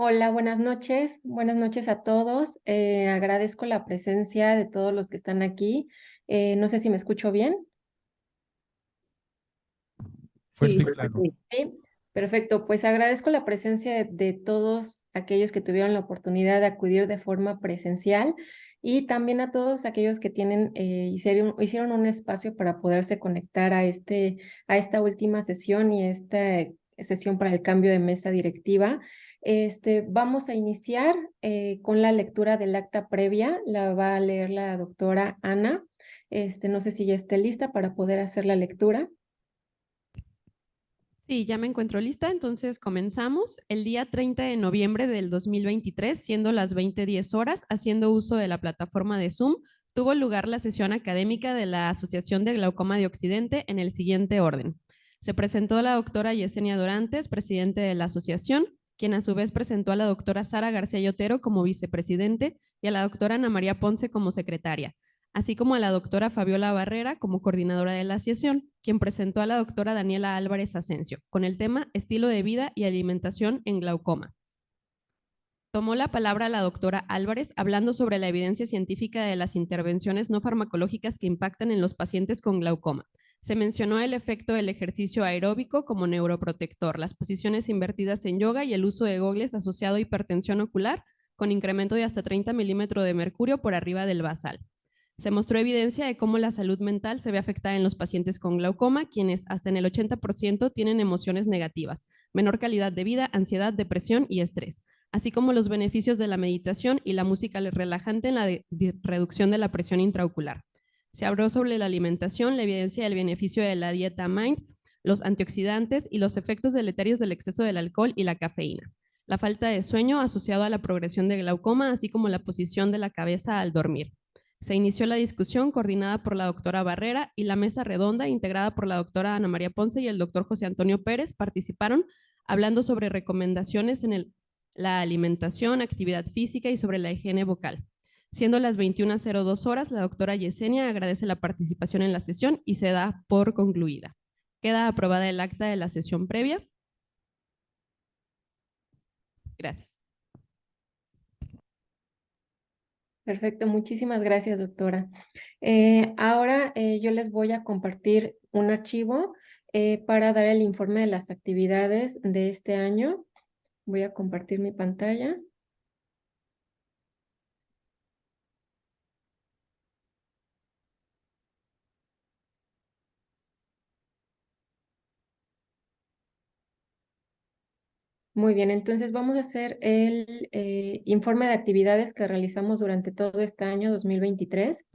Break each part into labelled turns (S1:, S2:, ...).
S1: Hola, buenas noches a todos. Agradezco la presencia de todos los que están aquí. No sé si me escucho bien.
S2: Fuerte y claro.
S1: Sí, perfecto. Pues agradezco la presencia de todos aquellos que tuvieron la oportunidad de acudir de forma presencial y también a todos aquellos que hicieron un espacio para poderse conectar a esta última sesión y esta sesión para el cambio de mesa directiva. Vamos a iniciar con la lectura del acta previa. La va a leer la doctora Ana. No sé si ya esté lista para poder hacer la lectura.
S3: Sí, ya me encuentro lista, entonces comenzamos. El día 30 de noviembre del 2023, siendo las 20:10 horas, haciendo uso de la plataforma de Zoom, tuvo lugar la sesión académica de la Asociación de Glaucoma de Occidente en el siguiente orden. Se presentó la doctora Yesenia Dorantes, presidente de la asociación, quien a su vez presentó a la doctora Sara García Yotero como vicepresidente y a la doctora Ana María Ponce como secretaria, así como a la doctora Fabiola Barrera como coordinadora de la asociación, quien presentó a la doctora Daniela Álvarez Asensio con el tema Estilo de vida y alimentación en glaucoma. Tomó la palabra la doctora Álvarez hablando sobre la evidencia científica de las intervenciones no farmacológicas que impactan en los pacientes con glaucoma. Se mencionó el efecto del ejercicio aeróbico como neuroprotector, las posiciones invertidas en yoga y el uso de gogles asociado a hipertensión ocular con incremento de hasta 30 milímetros de mercurio por arriba del basal. Se mostró evidencia de cómo la salud mental se ve afectada en los pacientes con glaucoma, quienes hasta en el 80% tienen emociones negativas, menor calidad de vida, ansiedad, depresión y estrés, así como los beneficios de la meditación y la música relajante en la reducción de la presión intraocular. Se habló sobre la alimentación, la evidencia del beneficio de la dieta MIND, los antioxidantes y los efectos deleterios del exceso del alcohol y la cafeína, la falta de sueño asociado a la progresión de glaucoma, así como la posición de la cabeza al dormir. Se inició la discusión coordinada por la doctora Barrera y la mesa redonda integrada por la doctora Ana María Ponce y el doctor José Antonio Pérez participaron hablando sobre recomendaciones en la alimentación, actividad física y sobre la higiene vocal. Siendo las 21:02 horas, la doctora Yesenia agradece la participación en la sesión y se da por concluida. Queda aprobada el acta de la sesión previa. Gracias.
S1: Perfecto, muchísimas gracias, doctora. Ahora yo les voy a compartir un archivo para dar el informe de las actividades de este año. Voy a compartir mi pantalla. Muy bien, entonces vamos a hacer el informe de actividades que realizamos durante todo este año 2023.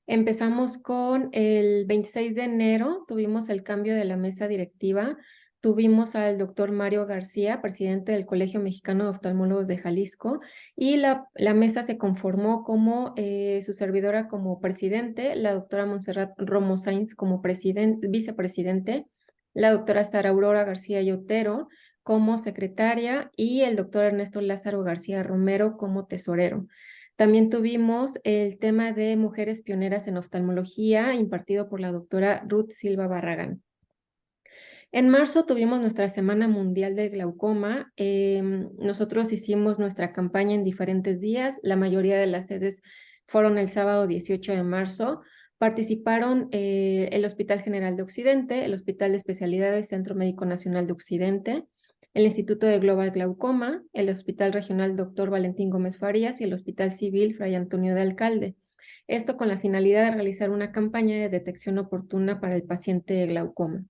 S1: Empezamos con el 26 de enero, tuvimos el cambio de la mesa directiva. Tuvimos al doctor Mario García, presidente del Colegio Mexicano de Oftalmólogos de Jalisco, y la mesa se conformó como su servidora como presidente, la doctora Montserrat Romo Sainz como vicepresidente, la doctora Sara Aurora García Yotero como secretaria y el doctor Ernesto Lázaro García Romero como tesorero. También tuvimos el tema de mujeres pioneras en oftalmología, impartido por la doctora Ruth Silva Barragán. En marzo tuvimos nuestra Semana Mundial del Glaucoma. Nosotros hicimos nuestra campaña en diferentes días. La mayoría de las sedes fueron el sábado 18 de marzo. Participaron el Hospital General de Occidente, el Hospital de Especialidades Centro Médico Nacional de Occidente, el Instituto de Global Glaucoma, el Hospital Regional Dr. Valentín Gómez Farías y el Hospital Civil Fray Antonio de Alcalde. Esto con la finalidad de realizar una campaña de detección oportuna para el paciente de glaucoma.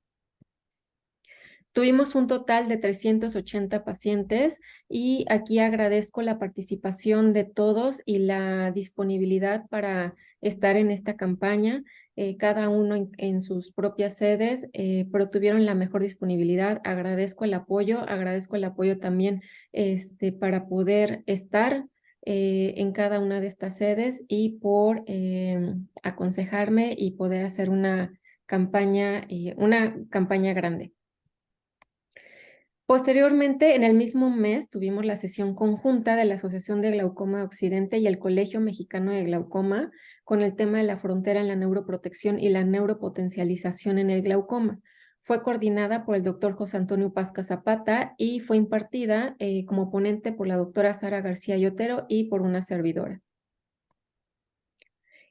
S1: Tuvimos un total de 380 pacientes y aquí agradezco la participación de todos y la disponibilidad para estar en esta campaña, cada uno en sus propias sedes, pero tuvieron la mejor disponibilidad. Agradezco el apoyo también para poder estar en cada una de estas sedes y por aconsejarme y poder hacer una campaña grande. Posteriormente, en el mismo mes, tuvimos la sesión conjunta de la Asociación de Glaucoma de Occidente y el Colegio Mexicano de Glaucoma con el tema de la frontera en la neuroprotección y la neuropotencialización en el glaucoma. Fue coordinada por el doctor José Antonio Pasca Zapata y fue impartida como ponente por la doctora Sara García Yotero y por una servidora.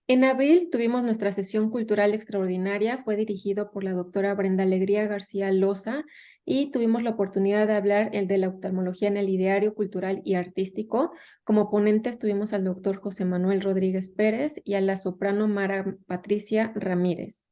S1: En abril tuvimos nuestra sesión cultural extraordinaria, fue dirigido por la doctora Brenda Alegría García Loza y tuvimos la oportunidad de hablar de la oftalmología en el ideario cultural y artístico. Como ponentes tuvimos al doctor José Manuel Rodríguez Pérez y a la soprano Mara Patricia Ramírez.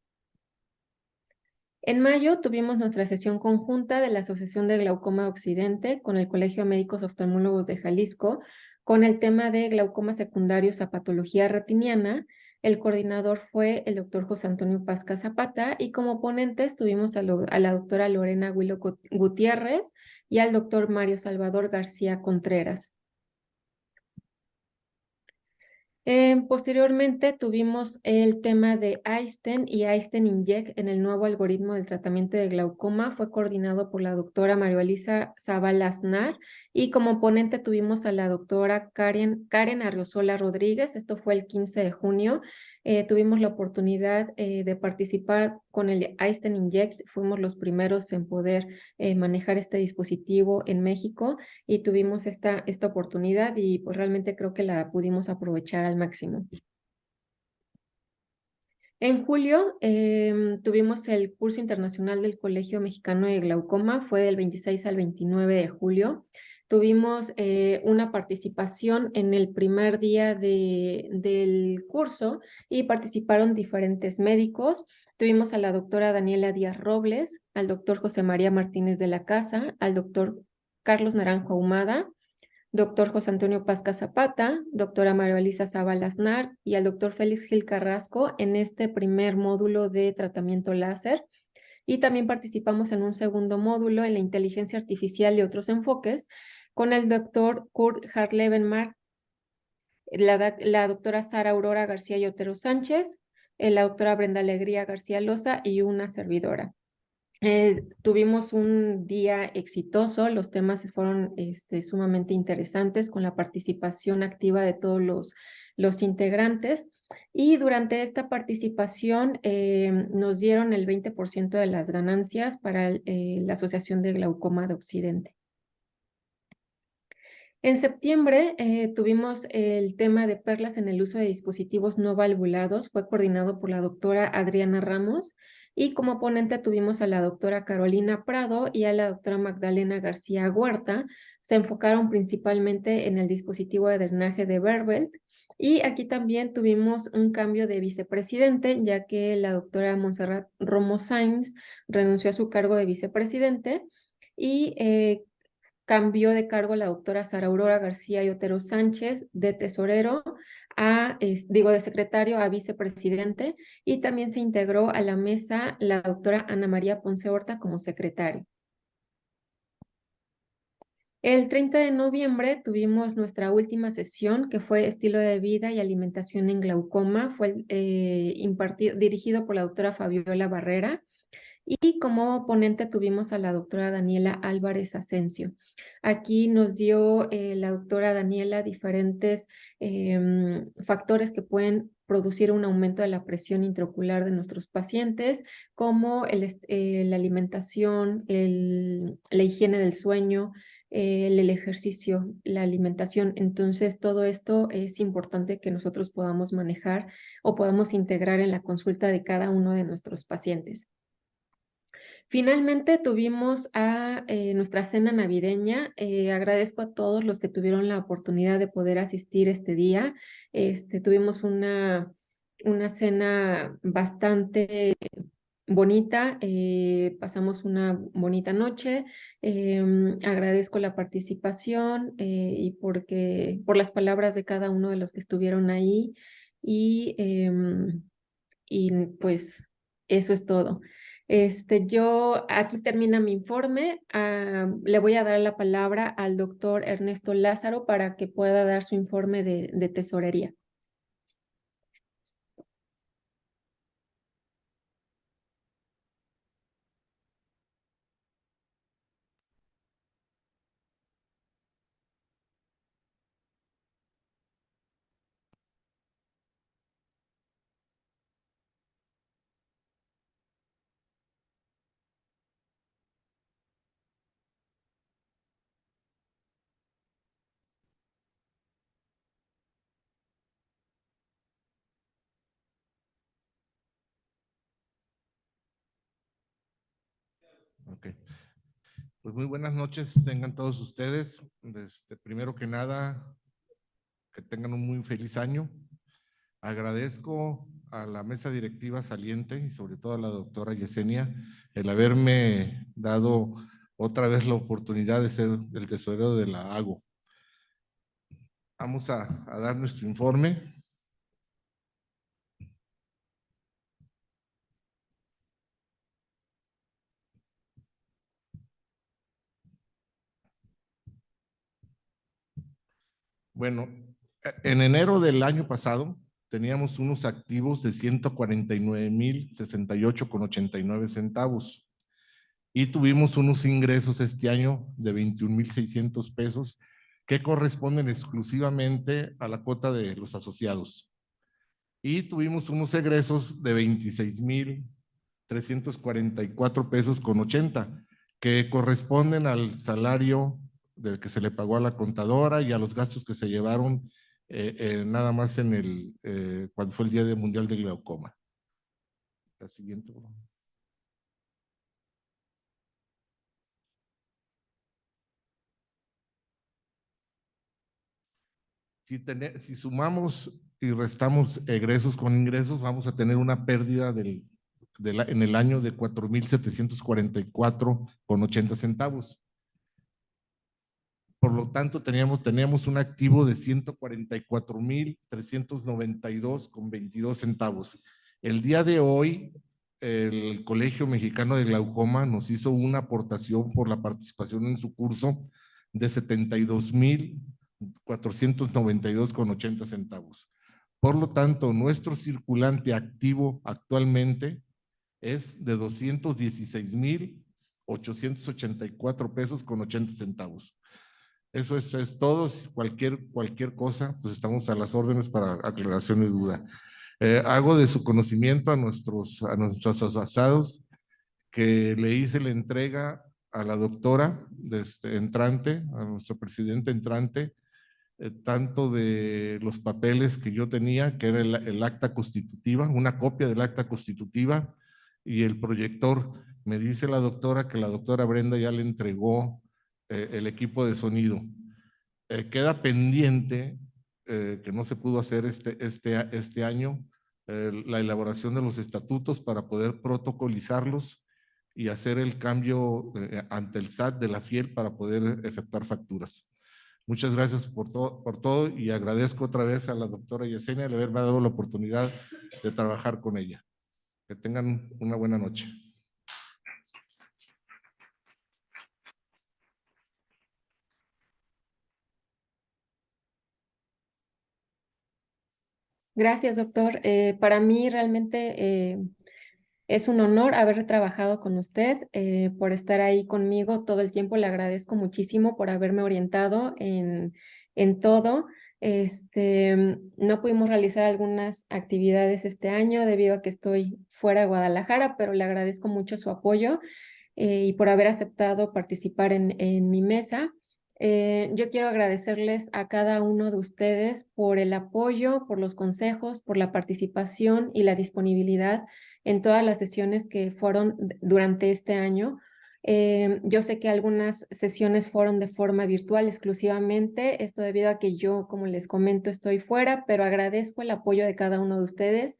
S1: En mayo tuvimos nuestra sesión conjunta de la Asociación de Glaucoma de Occidente con el Colegio de Médicos Oftalmólogos de Jalisco con el tema de glaucoma secundarios a patología retiniana. El coordinador fue el doctor José Antonio Pasca Zapata y como ponentes tuvimos a la doctora Lorena Huilo Gutiérrez y al doctor Mario Salvador García Contreras. Posteriormente tuvimos el tema de iStent y iStent Inject en el nuevo algoritmo del tratamiento de glaucoma. Fue coordinado por la doctora María Elisa Zavala Aznar y como ponente tuvimos a la doctora Karen Arriosola Rodríguez. Esto fue el 15 de junio. Tuvimos la oportunidad de participar con el iStent Inject. Fuimos los primeros en poder manejar este dispositivo en México y tuvimos esta oportunidad y pues realmente creo que la pudimos aprovechar al máximo. En julio tuvimos el curso internacional del Colegio Mexicano de Glaucoma, fue del 26 al 29 de julio. Tuvimos una participación en el primer día del curso y participaron diferentes médicos. Tuvimos a la doctora Daniela Díaz Robles, al doctor José María Martínez de la Casa, al doctor Carlos Naranjo Ahumada, doctor José Antonio Pasca Zapata, doctora María Elisa Zavala Aznar y al doctor Félix Gil Carrasco en este primer módulo de tratamiento láser. Y también participamos en un segundo módulo en la inteligencia artificial y otros enfoques con el doctor Kurt Harlevenmark, la doctora Sara Aurora García Yotero Sánchez, la doctora Brenda Alegría García Loza y una servidora. Tuvimos un día exitoso, los temas fueron sumamente interesantes con la participación activa de todos los integrantes y durante esta participación nos dieron el 20% de las ganancias para la Asociación de Glaucoma de Occidente. En septiembre tuvimos el tema de perlas en el uso de dispositivos no valvulados, fue coordinado por la doctora Adriana Ramos y como ponente tuvimos a la doctora Carolina Prado y a la doctora Magdalena García Huerta. Se enfocaron principalmente en el dispositivo de drenaje de Berbelt y aquí también tuvimos un cambio de vicepresidente ya que la doctora Montserrat Romo Sainz renunció a su cargo de vicepresidente y cambió de cargo la doctora Sara Aurora García y Otero Sánchez de tesorero de secretario a vicepresidente y también se integró a la mesa la doctora Ana María Ponce Horta como secretario. El 30 de noviembre tuvimos nuestra última sesión que fue estilo de vida y alimentación en glaucoma. Fue dirigido por la doctora Fabiola Barrera. Y como ponente tuvimos a la doctora Daniela Álvarez Asensio. Aquí nos dio la doctora Daniela diferentes factores que pueden producir un aumento de la presión intraocular de nuestros pacientes, como la alimentación, la higiene del sueño, el ejercicio, la alimentación. Entonces, todo esto es importante que nosotros podamos manejar o podamos integrar en la consulta de cada uno de nuestros pacientes. Finalmente tuvimos a nuestra cena navideña. Agradezco a todos los que tuvieron la oportunidad de poder asistir este día. Tuvimos una cena bastante bonita, pasamos una bonita noche. Agradezco la participación y por las palabras de cada uno de los que estuvieron ahí y pues eso es todo. Yo aquí termina mi informe. Le voy a dar la palabra al doctor Ernesto Lázaro para que pueda dar su informe de tesorería.
S2: Ok. Pues muy buenas noches tengan todos ustedes. Primero que nada, que tengan un muy feliz año. Agradezco a la mesa directiva saliente y sobre todo a la doctora Yesenia el haberme dado otra vez la oportunidad de ser el tesorero de la AGO. Vamos a dar nuestro informe. Bueno, en enero del año pasado teníamos unos activos de 149,068,89 centavos y tuvimos unos ingresos este año de 21,600 pesos que corresponden exclusivamente a la cuota de los asociados. Y tuvimos unos egresos de 26,344 pesos con 80, que corresponden al salario del que se le pagó a la contadora y a los gastos que se llevaron nada más en cuando fue el Día Mundial del Glaucoma. La siguiente. Si sumamos y restamos egresos con ingresos, vamos a tener una pérdida en el año de 4,744,80 centavos. Por lo tanto, teníamos un activo de 144,392,22 centavos. El día de hoy, el Colegio Mexicano de Glaucoma nos hizo una aportación por la participación en su curso de 72,492,80 centavos. Por lo tanto, nuestro circulante activo actualmente es de 216,884 pesos con 80 centavos. Eso es todo. Cualquier cosa, pues estamos a las órdenes para aclaración y duda. Hago de su conocimiento a nuestros asociados que le hice la entrega a la doctora entrante, a nuestro presidente entrante, tanto de los papeles que yo tenía, que era el acta constitutiva, una copia del acta constitutiva y el proyector. Me dice la doctora que la doctora Brenda ya le entregó el equipo de sonido. Queda pendiente, que no se pudo hacer este año, la elaboración de los estatutos para poder protocolizarlos y hacer el cambio ante el SAT de la FIEL para poder efectuar facturas. Muchas gracias por todo y agradezco otra vez a la doctora Yesenia de haberme dado la oportunidad de trabajar con ella. Que tengan una buena noche.
S1: Gracias, doctor. Para mí realmente es un honor haber trabajado con usted, por estar ahí conmigo todo el tiempo. Le agradezco muchísimo por haberme orientado en todo. No pudimos realizar algunas actividades este año debido a que estoy fuera de Guadalajara, pero le agradezco mucho su apoyo y por haber aceptado participar en mi mesa. Yo quiero agradecerles a cada uno de ustedes por el apoyo, por los consejos, por la participación y la disponibilidad en todas las sesiones que fueron durante este año. Yo sé que algunas sesiones fueron de forma virtual exclusivamente, esto debido a que yo, como les comento, estoy fuera, pero agradezco el apoyo de cada uno de ustedes.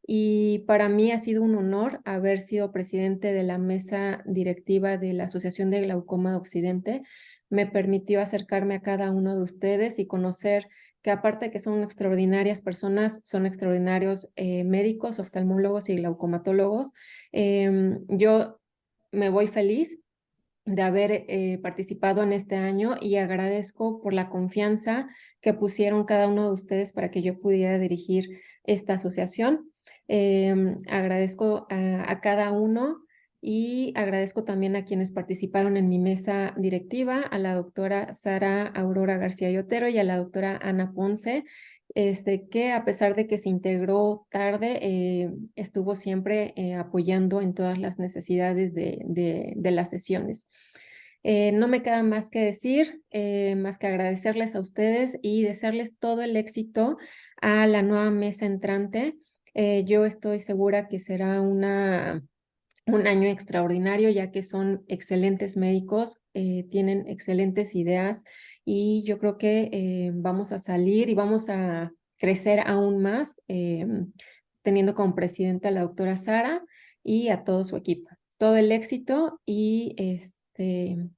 S1: Y para mí ha sido un honor haber sido presidente de la mesa directiva de la Asociación de Glaucoma de Occidente. Me permitió acercarme a cada uno de ustedes y conocer que aparte de que son extraordinarias personas, son extraordinarios médicos, oftalmólogos y glaucomatólogos. Yo me voy feliz de haber participado en este año y agradezco por la confianza que pusieron cada uno de ustedes para que yo pudiera dirigir esta asociación. Agradezco a cada uno y agradezco también a quienes participaron en mi mesa directiva, a la doctora Sara Aurora García Yotero y a la doctora Ana Ponce, que a pesar de que se integró tarde, estuvo siempre apoyando en todas las necesidades de las sesiones. No me queda más que decir, más que agradecerles a ustedes y desearles todo el éxito a la nueva mesa entrante. Yo estoy segura que será una un año extraordinario, ya que son excelentes médicos, tienen excelentes ideas y yo creo que vamos a salir y vamos a crecer aún más, teniendo como presidenta a la doctora Sara y a todo su equipo. Todo el éxito y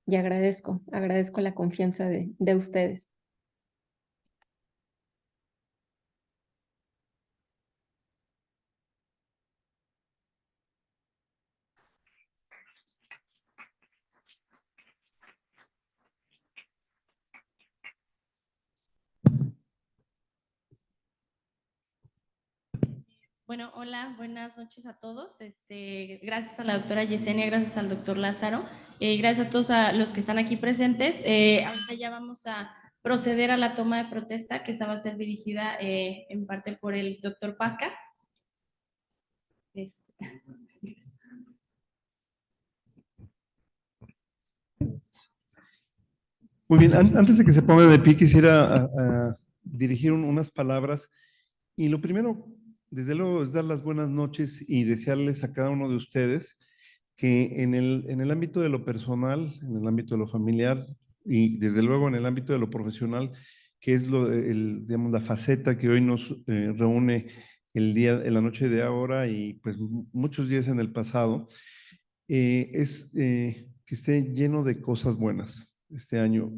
S1: agradezco la confianza de ustedes.
S4: Bueno, hola, buenas noches a todos. Gracias a la doctora Yesenia, gracias al doctor Lázaro, gracias a todos a los que están aquí presentes. Ahorita ya vamos a proceder a la toma de protesta, que esa va a ser dirigida en parte por el doctor Pasca.
S5: Muy bien, antes de que se ponga de pie, quisiera dirigir unas palabras. Y lo primero, desde luego, es dar las buenas noches y desearles a cada uno de ustedes que en el ámbito de lo personal, en el ámbito de lo familiar y desde luego en el ámbito de lo profesional, que es digamos, la faceta que hoy nos reúne en la noche de ahora y pues muchos días en el pasado, es que esté lleno de cosas buenas este año.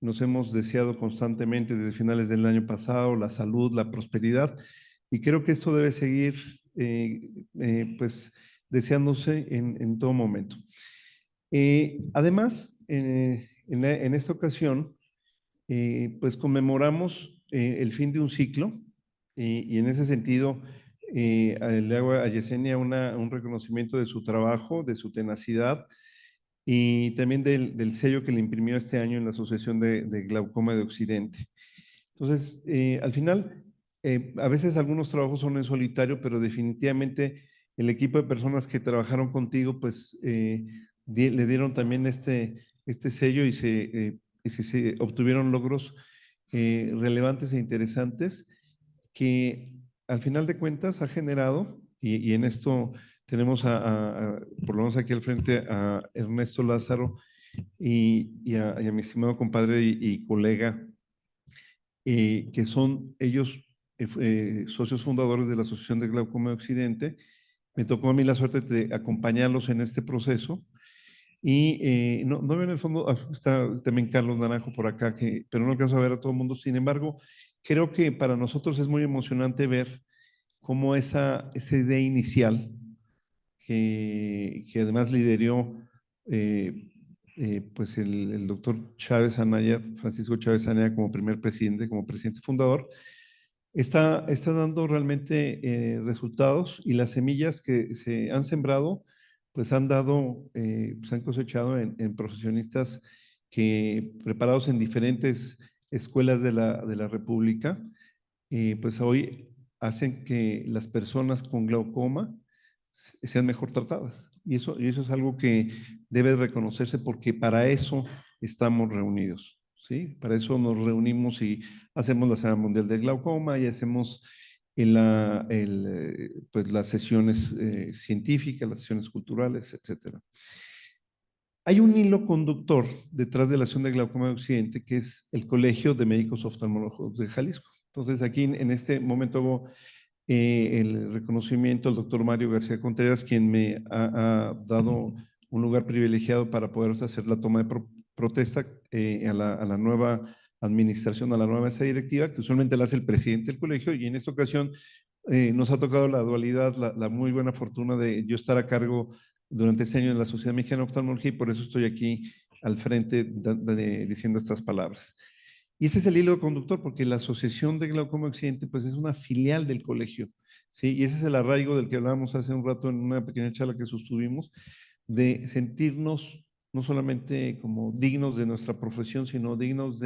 S5: Nos hemos deseado constantemente desde finales del año pasado la salud, la prosperidad, y creo que esto debe seguir pues deseándose en todo momento. Además, en esta ocasión, pues conmemoramos el fin de un ciclo y en ese sentido le hago a Yesenia un reconocimiento de su trabajo, de su tenacidad y también del sello que le imprimió este año en la Asociación de Glaucoma de Occidente. Entonces, al final, a veces algunos trabajos son en solitario, pero definitivamente el equipo de personas que trabajaron contigo, pues le dieron también este sello y se obtuvieron logros relevantes e interesantes que al final de cuentas ha generado, y en esto tenemos por lo menos aquí al frente a Ernesto Lázaro y a mi estimado compadre y colega, que son ellos socios fundadores de la Asociación de Glaucoma de Occidente. Me tocó a mí la suerte de acompañarlos en este proceso. Y no veo en el fondo, está también Carlos Naranjo por acá, pero no alcanzo a ver a todo el mundo. Sin embargo, creo que para nosotros es muy emocionante ver cómo esa idea inicial, que además lideró pues el doctor Chávez Anaya, Francisco Chávez Anaya como primer presidente, como presidente fundador, está dando realmente resultados y las semillas que se han sembrado, pues han dado, pues han cosechado en profesionistas que preparados en diferentes escuelas de la República, pues hoy hacen que las personas con glaucoma sean mejor tratadas. Y eso es algo que debe reconocerse porque para eso estamos reunidos, ¿sí? Para eso nos reunimos y hacemos la Semana Mundial del Glaucoma y hacemos pues las sesiones científicas, las sesiones culturales, etcétera. Hay un hilo conductor detrás de la Asociación de Glaucoma de Occidente que es el Colegio de Médicos Oftalmólogos de Jalisco. Entonces aquí en este momento hago el reconocimiento al doctor Mario García Contreras, quien me ha dado un lugar privilegiado para poder hacer la toma de protesta a la nueva administración, a la nueva mesa directiva, que usualmente la hace el presidente del colegio, y en esta ocasión nos ha tocado la dualidad, la muy buena fortuna de yo estar a cargo durante este año en la Sociedad Mexicana de Oftalmología, y por eso estoy aquí al frente diciendo estas palabras. Y ese es el hilo conductor, porque la Asociación de Glaucoma Occidente pues es una filial del colegio, ¿sí? Y ese es el arraigo del que hablábamos hace un rato en una pequeña charla que sostuvimos, de sentirnos no solamente como dignos de nuestra profesión, sino dignos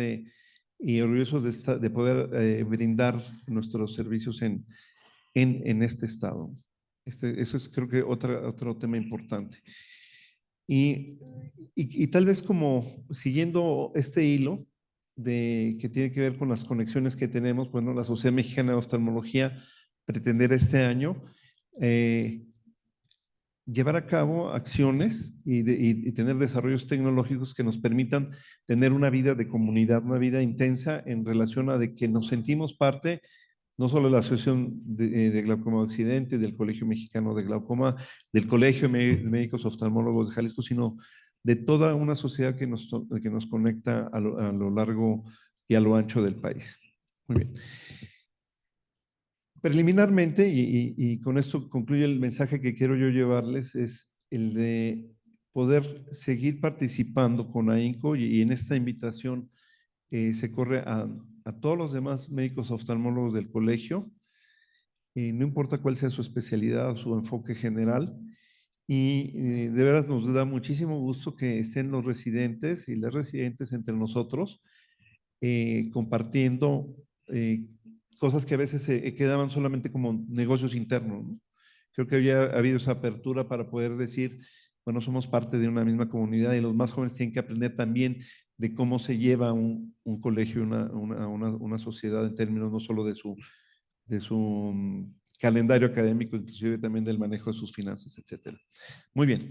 S5: y orgullosos de poder brindar nuestros servicios en este estado. Eso es creo que otro tema importante. Y tal vez como siguiendo este hilo que tiene que ver con las conexiones que tenemos, bueno, la Sociedad Mexicana de Oftalmología pretender este año llevar a cabo acciones y tener desarrollos tecnológicos que nos permitan tener una vida de comunidad, una vida intensa en relación a de que nos sentimos parte no solo de la Asociación de Glaucoma de Occidente, del Colegio Mexicano de Glaucoma, del Colegio de Médicos Oftalmólogos de Jalisco, sino de toda una sociedad que nos conecta a lo largo y a lo ancho del país. Muy bien. Preliminarmente, y con esto concluye el mensaje que quiero yo llevarles, es el de poder seguir participando con AINCO y en esta invitación se corre a todos los demás médicos oftalmólogos del colegio, no importa cuál sea su especialidad o su enfoque general, y de veras nos da muchísimo gusto que estén los residentes y las residentes entre nosotros, compartiendo cosas que a veces se quedaban solamente como negocios internos, ¿no? Creo que había habido esa apertura para poder decir, bueno, somos parte de una misma comunidad y los más jóvenes tienen que aprender también de cómo se lleva un colegio, una sociedad en términos no solo de su calendario académico, inclusive también del manejo de sus finanzas, etcétera. Muy bien.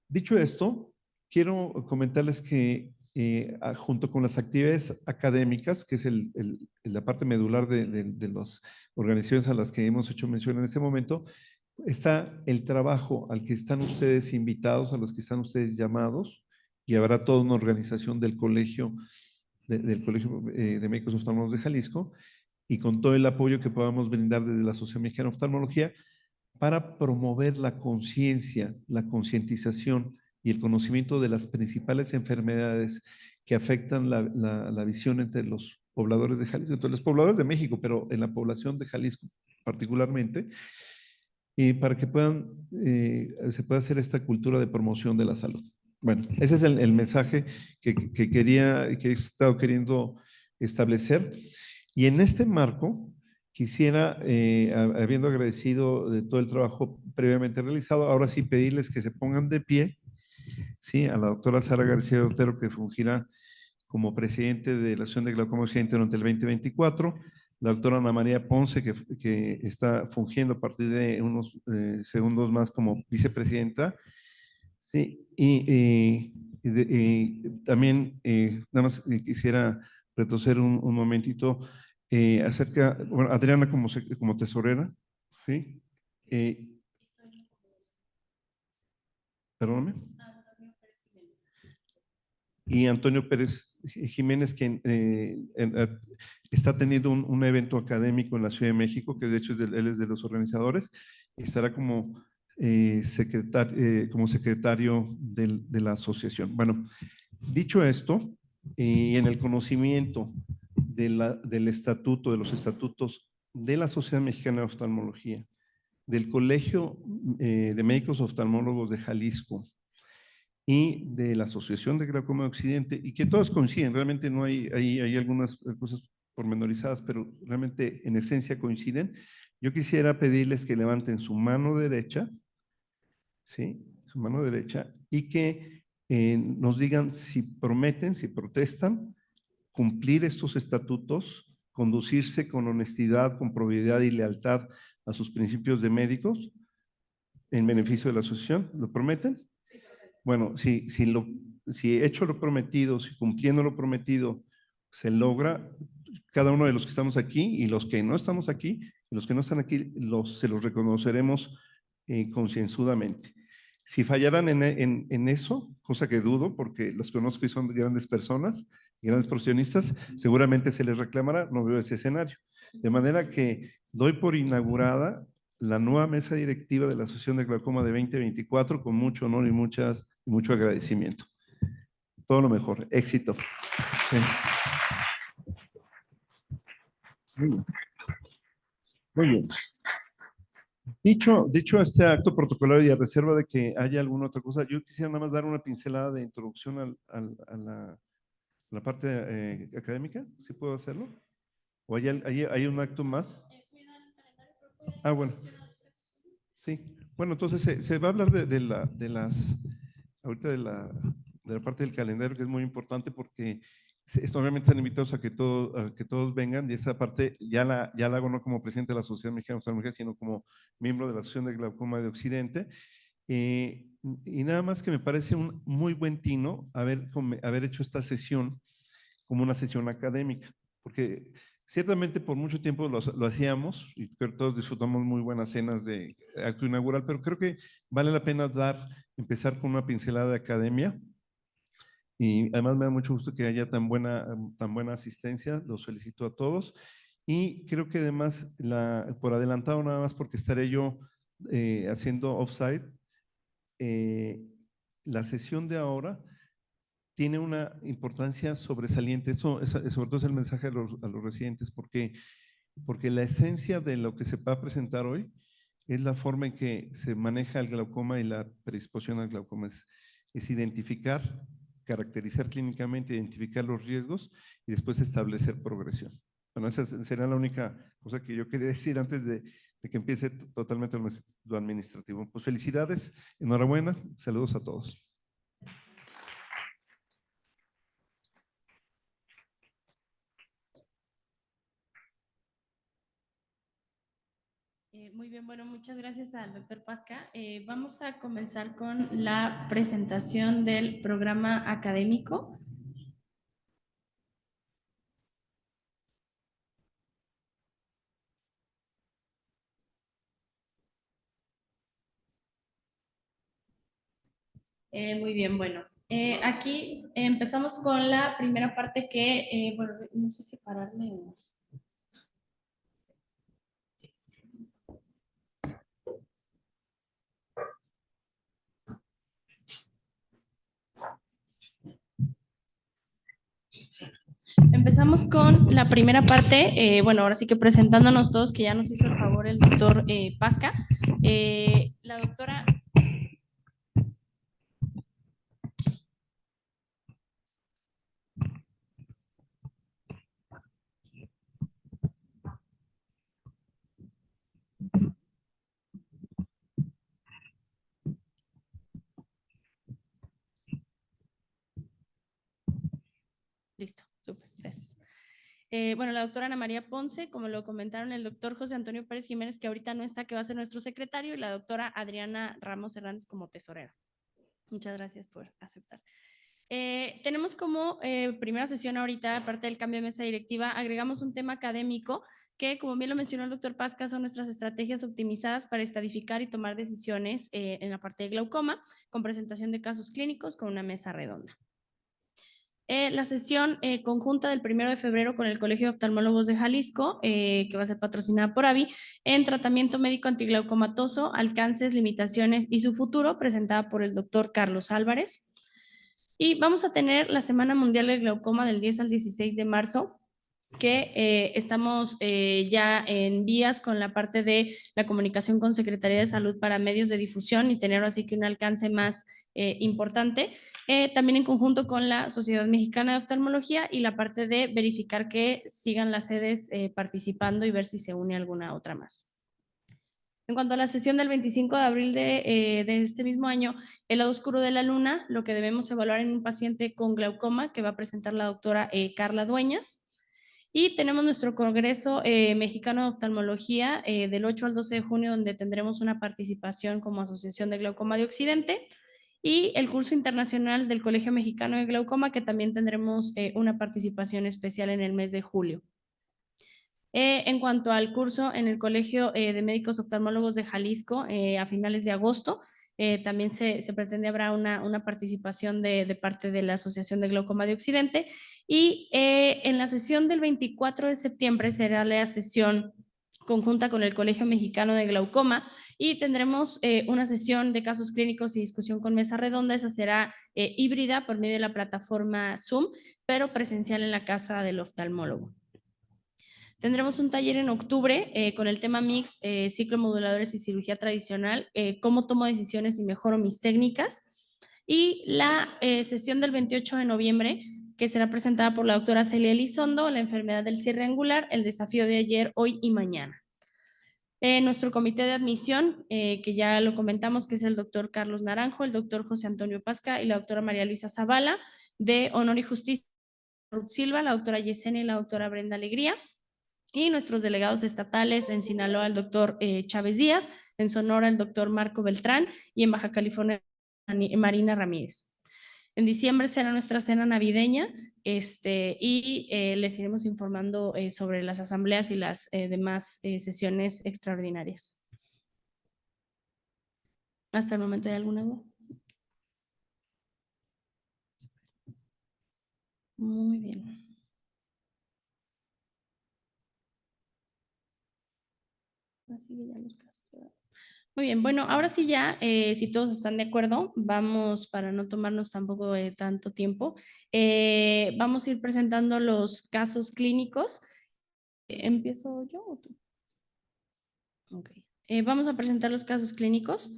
S5: Dicho esto, quiero comentarles que junto con las actividades académicas, que es la parte medular de las organizaciones a las que hemos hecho mención en este momento, está el trabajo al que están ustedes invitados, a los que están ustedes llamados, y habrá toda una organización del Colegio de Médicos Oftalmólogos de Jalisco, y con todo el apoyo que podamos brindar desde la Sociedad Mexicana de Oftalmología para promover la conciencia, la concientización y el conocimiento de las principales enfermedades que afectan la visión entre los pobladores de Jalisco, entre los pobladores de México, pero en la población de Jalisco particularmente, y para que se pueda hacer esta cultura de promoción de la salud. Bueno, ese es el mensaje que he estado queriendo establecer. Y en este marco, quisiera, habiendo agradecido de todo el trabajo previamente realizado, ahora sí pedirles que se pongan de pie, ¿sí? A la doctora Sara García Otero, que fungirá como presidente de la Asociación de Glaucoma Occidente durante el 2024, la doctora Ana María Ponce, que está fungiendo a partir de unos segundos más como vicepresidenta, ¿sí? Y también, nada más quisiera retroceder un momentito acerca, bueno, Adriana como tesorera, ¿sí? Perdóname. Y Antonio Pérez Jiménez, quien está teniendo un evento académico en la Ciudad de México, que de hecho él es de los organizadores, y estará como secretario de la asociación. Bueno, dicho esto, y en el conocimiento del estatuto, de los estatutos de la Sociedad Mexicana de Oftalmología, del Colegio de Médicos Oftalmólogos de Jalisco y de la Asociación de Glaucoma de Occidente, y que todos coinciden, realmente no hay algunas cosas pormenorizadas, pero realmente en esencia coinciden. Yo quisiera pedirles que levanten su mano derecha, ¿sí? Su mano derecha, y que nos digan si prometen, si protestan, cumplir estos estatutos, conducirse con honestidad, con probidad y lealtad a sus principios de médicos en beneficio de la asociación. ¿Lo prometen? Sí. Bueno, si hecho lo prometido, si cumpliendo lo prometido se logra, cada uno de los que estamos aquí y los que no estamos aquí, y los que no están aquí, se los reconoceremos concienzudamente. Si fallaran en eso, cosa que dudo porque los conozco y son grandes personas, grandes profesionistas, seguramente se les reclamará, no veo ese escenario. De manera que doy por inaugurada la nueva mesa directiva de la Asociación de Glaucoma de 2024 con mucho honor y mucho agradecimiento. Todo lo mejor, éxito. Sí. Muy bien. Dicho este acto protocolario y a reserva de que haya alguna otra cosa, yo quisiera nada más dar una pincelada de introducción a la parte académica, ¿sí puedo hacerlo? ¿O hay un acto más? Ah, bueno. Sí. Bueno, entonces se va a hablar ahorita de la parte del calendario, que es muy importante porque obviamente están invitados a que todos vengan, y esa parte ya la hago no como presidente de la Sociedad Mexicana de Oftalmología, sino como miembro de la Asociación de Glaucoma de Occidente, Y nada más que me parece un muy buen tino haber hecho esta sesión como una sesión académica, porque ciertamente por mucho tiempo lo hacíamos y creo que todos disfrutamos muy buenas cenas de acto inaugural, pero creo que vale la pena empezar con una pincelada de academia. Y además me da mucho gusto que haya tan buena asistencia, los felicito a todos. Y creo que además, por adelantado nada más porque estaré yo haciendo offsite, la sesión de ahora tiene una importancia sobresaliente. Eso sobre todo es el mensaje a los residentes, porque la esencia de lo que se va a presentar hoy es la forma en que se maneja el glaucoma y la predisposición al glaucoma. Es identificar, caracterizar clínicamente, identificar los riesgos y después establecer progresión. Bueno, esa sería la única cosa que yo quería decir antes de que empiece totalmente lo administrativo. Pues felicidades, enhorabuena, saludos a todos.
S4: Muy bien, bueno, muchas gracias al doctor Pasca. Vamos a comenzar con la presentación del programa académico. Muy bien, bueno. Aquí empezamos con la primera parte que, bueno, no sé si pararme o... Empezamos con la primera parte, bueno, ahora sí que presentándonos todos, que ya nos hizo el favor el doctor Pasca. La doctora... Listo, súper, gracias. Bueno, la doctora Ana María Ponce, como lo comentaron, el doctor José Antonio Pérez Jiménez, que ahorita no está, que va a ser nuestro secretario, y la doctora Adriana Ramos Hernández como tesorera. Muchas gracias por aceptar. Tenemos como primera sesión ahorita, aparte del cambio de mesa directiva, agregamos un tema académico que, como bien lo mencionó el doctor Pasca, son nuestras estrategias optimizadas para estadificar y tomar decisiones en la parte de glaucoma, con presentación de casos clínicos con una mesa redonda. La sesión conjunta del 1 de febrero con el Colegio de Oftalmólogos de Jalisco, que va a ser patrocinada por AVI, en tratamiento médico antiglaucomatoso, alcances, limitaciones y su futuro, presentada por el doctor Carlos Álvarez. Y vamos a tener la Semana Mundial del Glaucoma del 10 al 16 de marzo, que estamos ya en vías con la parte de la comunicación con Secretaría de Salud para medios de difusión y tener así que un alcance más importante. También en conjunto con la Sociedad Mexicana de Oftalmología y la parte de verificar que sigan las sedes participando y ver si se une alguna otra más. En cuanto a la sesión del 25 de abril de este mismo año, el lado oscuro de la luna, lo que debemos evaluar en un paciente con glaucoma que va a presentar la doctora Carla Dueñas. Y tenemos nuestro Congreso Mexicano de Oftalmología del 8 al 12 de junio, donde tendremos una participación como Asociación de Glaucoma de Occidente, y el curso internacional del Colegio Mexicano de Glaucoma, que también tendremos una participación especial en el mes de julio. En cuanto al curso en el Colegio de Médicos Oftalmólogos de Jalisco, a finales de agosto, también se pretende habrá una participación de parte de la Asociación de Glaucoma de Occidente. Y en la sesión del 24 de septiembre será la sesión conjunta con el Colegio Mexicano de Glaucoma y tendremos una sesión de casos clínicos y discusión con mesa redonda. Esa será híbrida por medio de la plataforma Zoom, pero presencial en la casa del oftalmólogo. Tendremos un taller en octubre con el tema mix, ciclomoduladores y cirugía tradicional, cómo tomo decisiones y mejoro mis técnicas. Y la sesión del 28 de noviembre, que será presentada por la doctora Celia Elizondo, la enfermedad del cierre angular, el desafío de ayer, hoy y mañana. Nuestro comité de admisión, que ya lo comentamos, que es el doctor Carlos Naranjo, el doctor José Antonio Pasca y la doctora María Luisa Zavala, de Honor y Justicia, Ruth Silva, la doctora Yesenia y la doctora Brenda Alegría. Y nuestros delegados estatales en Sinaloa, el doctor Chávez Díaz, en Sonora, el doctor Marco Beltrán, y en Baja California, Marina Ramírez. En diciembre será nuestra cena navideña y les iremos informando sobre las asambleas y las demás sesiones extraordinarias. ¿Hasta el momento hay alguna duda? Muy bien. Así que ya los casos. Muy bien, bueno, ahora sí ya, si todos están de acuerdo, vamos, para no tomarnos tampoco tanto tiempo, vamos a ir presentando los casos clínicos. ¿Empiezo yo o tú? Ok. Vamos a presentar los casos clínicos.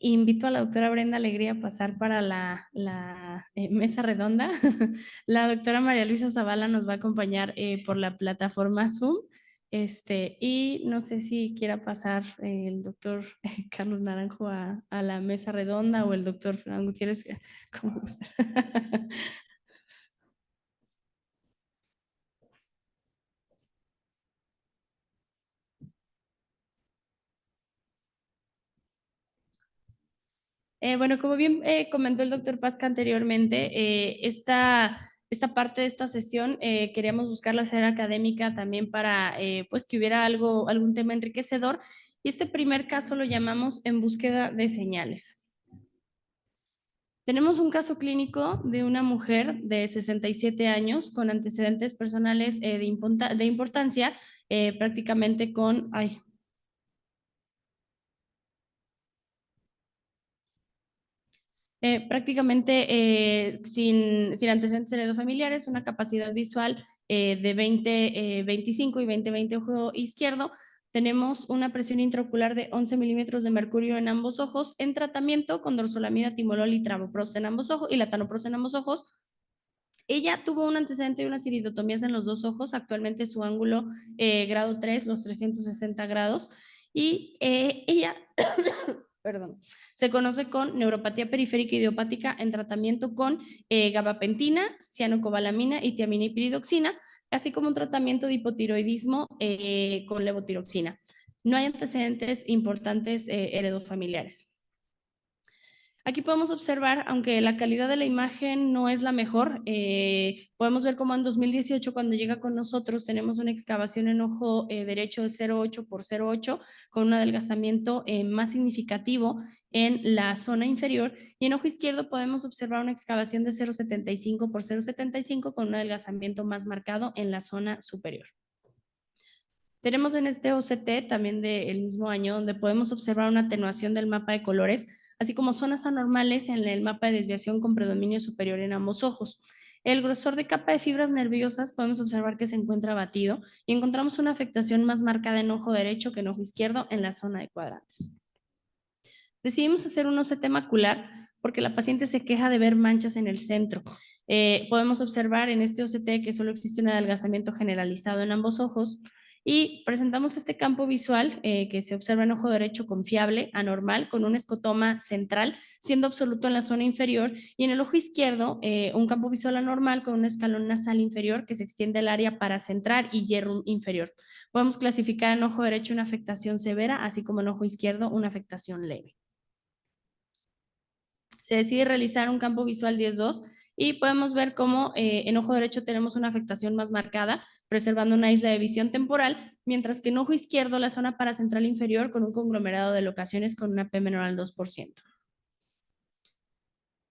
S4: Invito a la doctora Brenda Alegría a pasar para la mesa redonda. La doctora María Luisa Zavala nos va a acompañar por la plataforma Zoom. Y no sé si quiera pasar el doctor Carlos Naranjo a la mesa redonda o el doctor Fernando Gutiérrez, como gusta. Bueno, como bien comentó el doctor Pasca anteriormente, esta parte de esta sesión queríamos buscar la sede académica también para pues que hubiera algún tema enriquecedor, y este primer caso lo llamamos en búsqueda de señales. Tenemos un caso clínico de una mujer de 67 años con antecedentes personales de importancia, prácticamente con... sin antecedentes heredofamiliares, una capacidad visual de 20/25 y 20/20 ojo izquierdo. Tenemos una presión intraocular de 11 milímetros de mercurio en ambos ojos, en tratamiento con dorzolamida, timolol y travoprost en ambos ojos y latanoprost en ambos ojos. Ella tuvo un antecedente de unas iridotomías en los dos ojos, actualmente su ángulo grado 3, los 360 grados, y ella... Perdón, se conoce con neuropatía periférica idiopática en tratamiento con gabapentina, cianocobalamina y tiamina y piridoxina, así como un tratamiento de hipotiroidismo con levotiroxina. No hay antecedentes importantes heredofamiliares. Aquí podemos observar, aunque la calidad de la imagen no es la mejor, podemos ver cómo en 2018, cuando llega con nosotros, tenemos una excavación en ojo derecho de 0,8 por 0,8 con un adelgazamiento más significativo en la zona inferior, y en ojo izquierdo podemos observar una excavación de 0,75 por 0,75 con un adelgazamiento más marcado en la zona superior. Tenemos en este OCT también del mismo año, donde podemos observar una atenuación del mapa de colores, así como zonas anormales en el mapa de desviación con predominio superior en ambos ojos. El grosor de capa de fibras nerviosas podemos observar que se encuentra abatido, y encontramos una afectación más marcada en ojo derecho que en ojo izquierdo en la zona de cuadrantes. Decidimos hacer un OCT macular porque la paciente se queja de ver manchas en el centro. Podemos observar en este OCT que solo existe un adelgazamiento generalizado en ambos ojos, y presentamos este campo visual que se observa en ojo derecho confiable, anormal, con un escotoma central, siendo absoluto en la zona inferior, y en el ojo izquierdo un campo visual anormal con un escalón nasal inferior que se extiende al área paracentral y hierro inferior. Podemos clasificar en ojo derecho una afectación severa, así como en ojo izquierdo una afectación leve. Se decide realizar un campo visual 10-2 y podemos ver cómo en ojo derecho tenemos una afectación más marcada, preservando una isla de visión temporal, mientras que en ojo izquierdo la zona paracentral inferior con un conglomerado de locaciones con una P menor al 2%.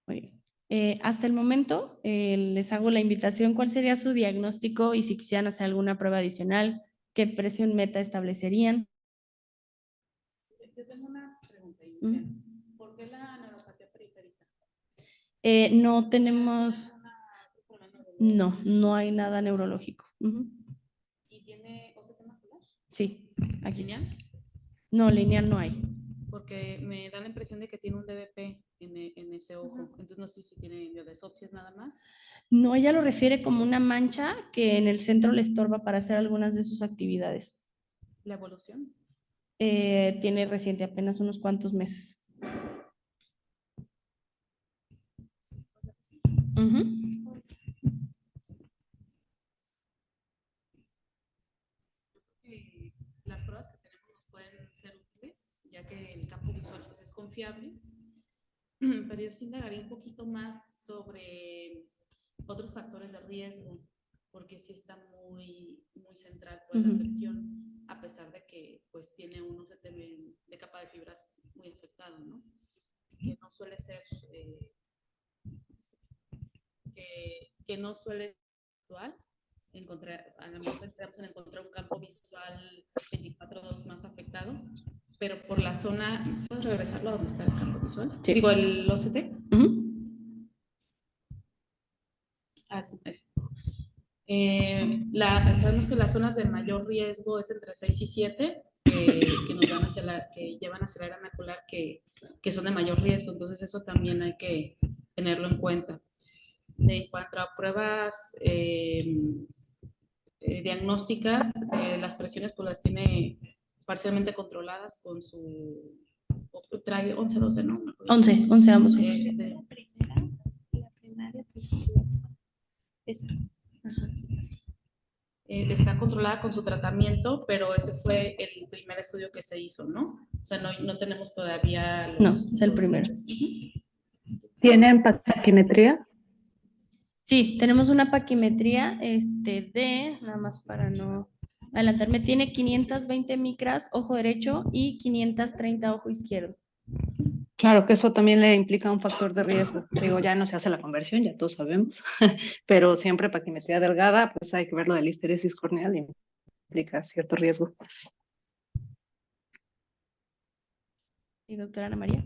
S4: Muy bien. Hasta el momento les hago la invitación. ¿Cuál sería su diagnóstico? Y si quisieran hacer alguna prueba adicional, ¿qué presión meta establecerían?
S3: Yo tengo una pregunta. ¿Por qué la neuropatía periférica?
S4: No tenemos... No hay nada neurológico.
S3: ¿Y tiene OCT macular?
S4: Sí, aquí
S3: ¿Lineal?
S4: No, lineal no hay.
S6: Porque me da la impresión de que tiene un DBP en ese ojo. Entonces no sé si tiene miodesopsias nada más.
S4: No, ella lo refiere como una mancha que en el centro le estorba para hacer algunas de sus actividades.
S6: ¿La evolución?
S4: Tiene reciente, apenas unos cuantos meses.
S6: Las pruebas que tenemos nos pueden ser útiles, ya que el campo visual pues, es confiable, pero yo sí indagaría un poquito más sobre otros factores de riesgo, porque sí está muy central pues, la afección, a pesar de que pues tiene un OCT de capa de fibras muy afectado, ¿no? Que no suele ser, que no suele ser actual. A lo mejor pensamos en encontrar un campo visual 24/2 más afectado, pero por la zona, ¿puedes regresarlo a donde está el campo visual? Sí. Digo, el OCT. Sabemos que las zonas de mayor riesgo es entre 6 y 7, que llevan hacia el área macular, que son de mayor riesgo, entonces eso también hay que tenerlo en cuenta. En cuanto a pruebas diagnósticas, las presiones pues las tiene parcialmente controladas con su... Trae 11-12, ¿no?
S4: 11 ambos.
S7: La primaria positiva. Esa.
S6: Está controlada con su tratamiento, pero ese fue el primer estudio que se hizo, ¿no? O sea, no tenemos todavía los...
S4: No, es el primero.
S8: ¿Tienen paquimetría?
S4: Sí, tenemos una paquimetría nada más para no adelantarme, tiene 520 micras ojo derecho y 530 ojo izquierdo.
S8: Claro que eso también le implica un factor de riesgo. Digo, ya no se hace la conversión, ya todos sabemos, pero siempre paquimetría delgada, pues hay que ver lo de la histeresis corneal y implica cierto riesgo.
S4: ¿Y doctora Ana María?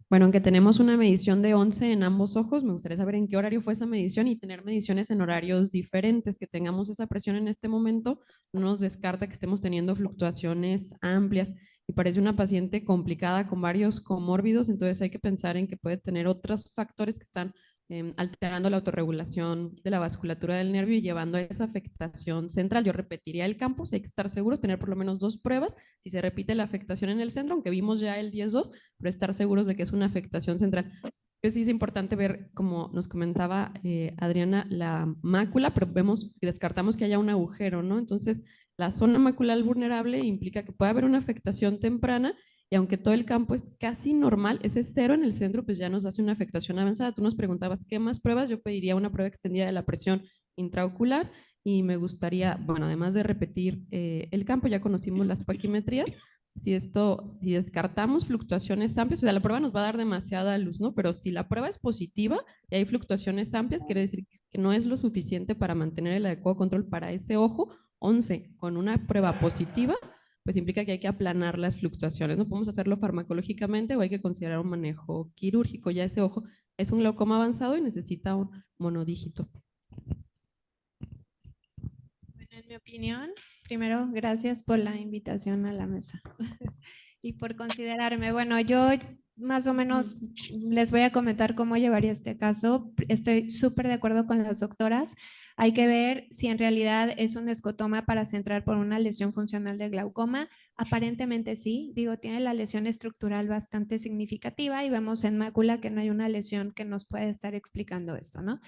S3: Bueno, aunque tenemos una medición de 11 en ambos ojos, me gustaría saber en qué horario fue esa medición y tener mediciones en horarios diferentes. Que tengamos esa presión en este momento no nos descarta que estemos teniendo fluctuaciones amplias y parece una paciente complicada con varios comórbidos, entonces hay que pensar en que puede tener otros factores que están alterando la autorregulación de la vasculatura del nervio y llevando a esa afectación central. Yo repetiría el campus, hay que estar seguros, tener por lo menos 2 pruebas, si se repite la afectación en el centro, aunque vimos ya el 10-2, pero estar seguros de que es una afectación central. Creo que sí es importante ver, como nos comentaba Adriana, la mácula, pero descartamos que haya un agujero, ¿no? Entonces, la zona macular vulnerable implica que puede haber una afectación temprana y aunque todo el campo es casi normal, ese 0 en el centro pues ya nos hace una afectación avanzada. Tú nos preguntabas qué más pruebas, yo pediría una prueba extendida de la presión intraocular y me gustaría, bueno, además de repetir el campo, ya conocimos las paquimetrías. Si descartamos fluctuaciones amplias, o sea, la prueba nos va a dar demasiada luz, ¿no? Pero si la prueba es positiva y hay fluctuaciones amplias, quiere decir que no es lo suficiente para mantener el adecuado control para ese ojo. 11 con una prueba positiva, pues implica que hay que aplanar las fluctuaciones. No podemos hacerlo farmacológicamente o hay que considerar un manejo quirúrgico. Ya ese ojo es un glaucoma avanzado y necesita un monodígito.
S7: Bueno, en mi opinión, primero, gracias por la invitación a la mesa y por considerarme. Bueno, yo más o menos les voy a comentar cómo llevaría este caso. Estoy súper de acuerdo con las doctoras. Hay que ver si en realidad es un escotoma para centrar por una lesión funcional de glaucoma. Aparentemente sí, digo, tiene la lesión estructural bastante significativa y vemos en mácula que no hay una lesión que nos pueda estar explicando esto, ¿no?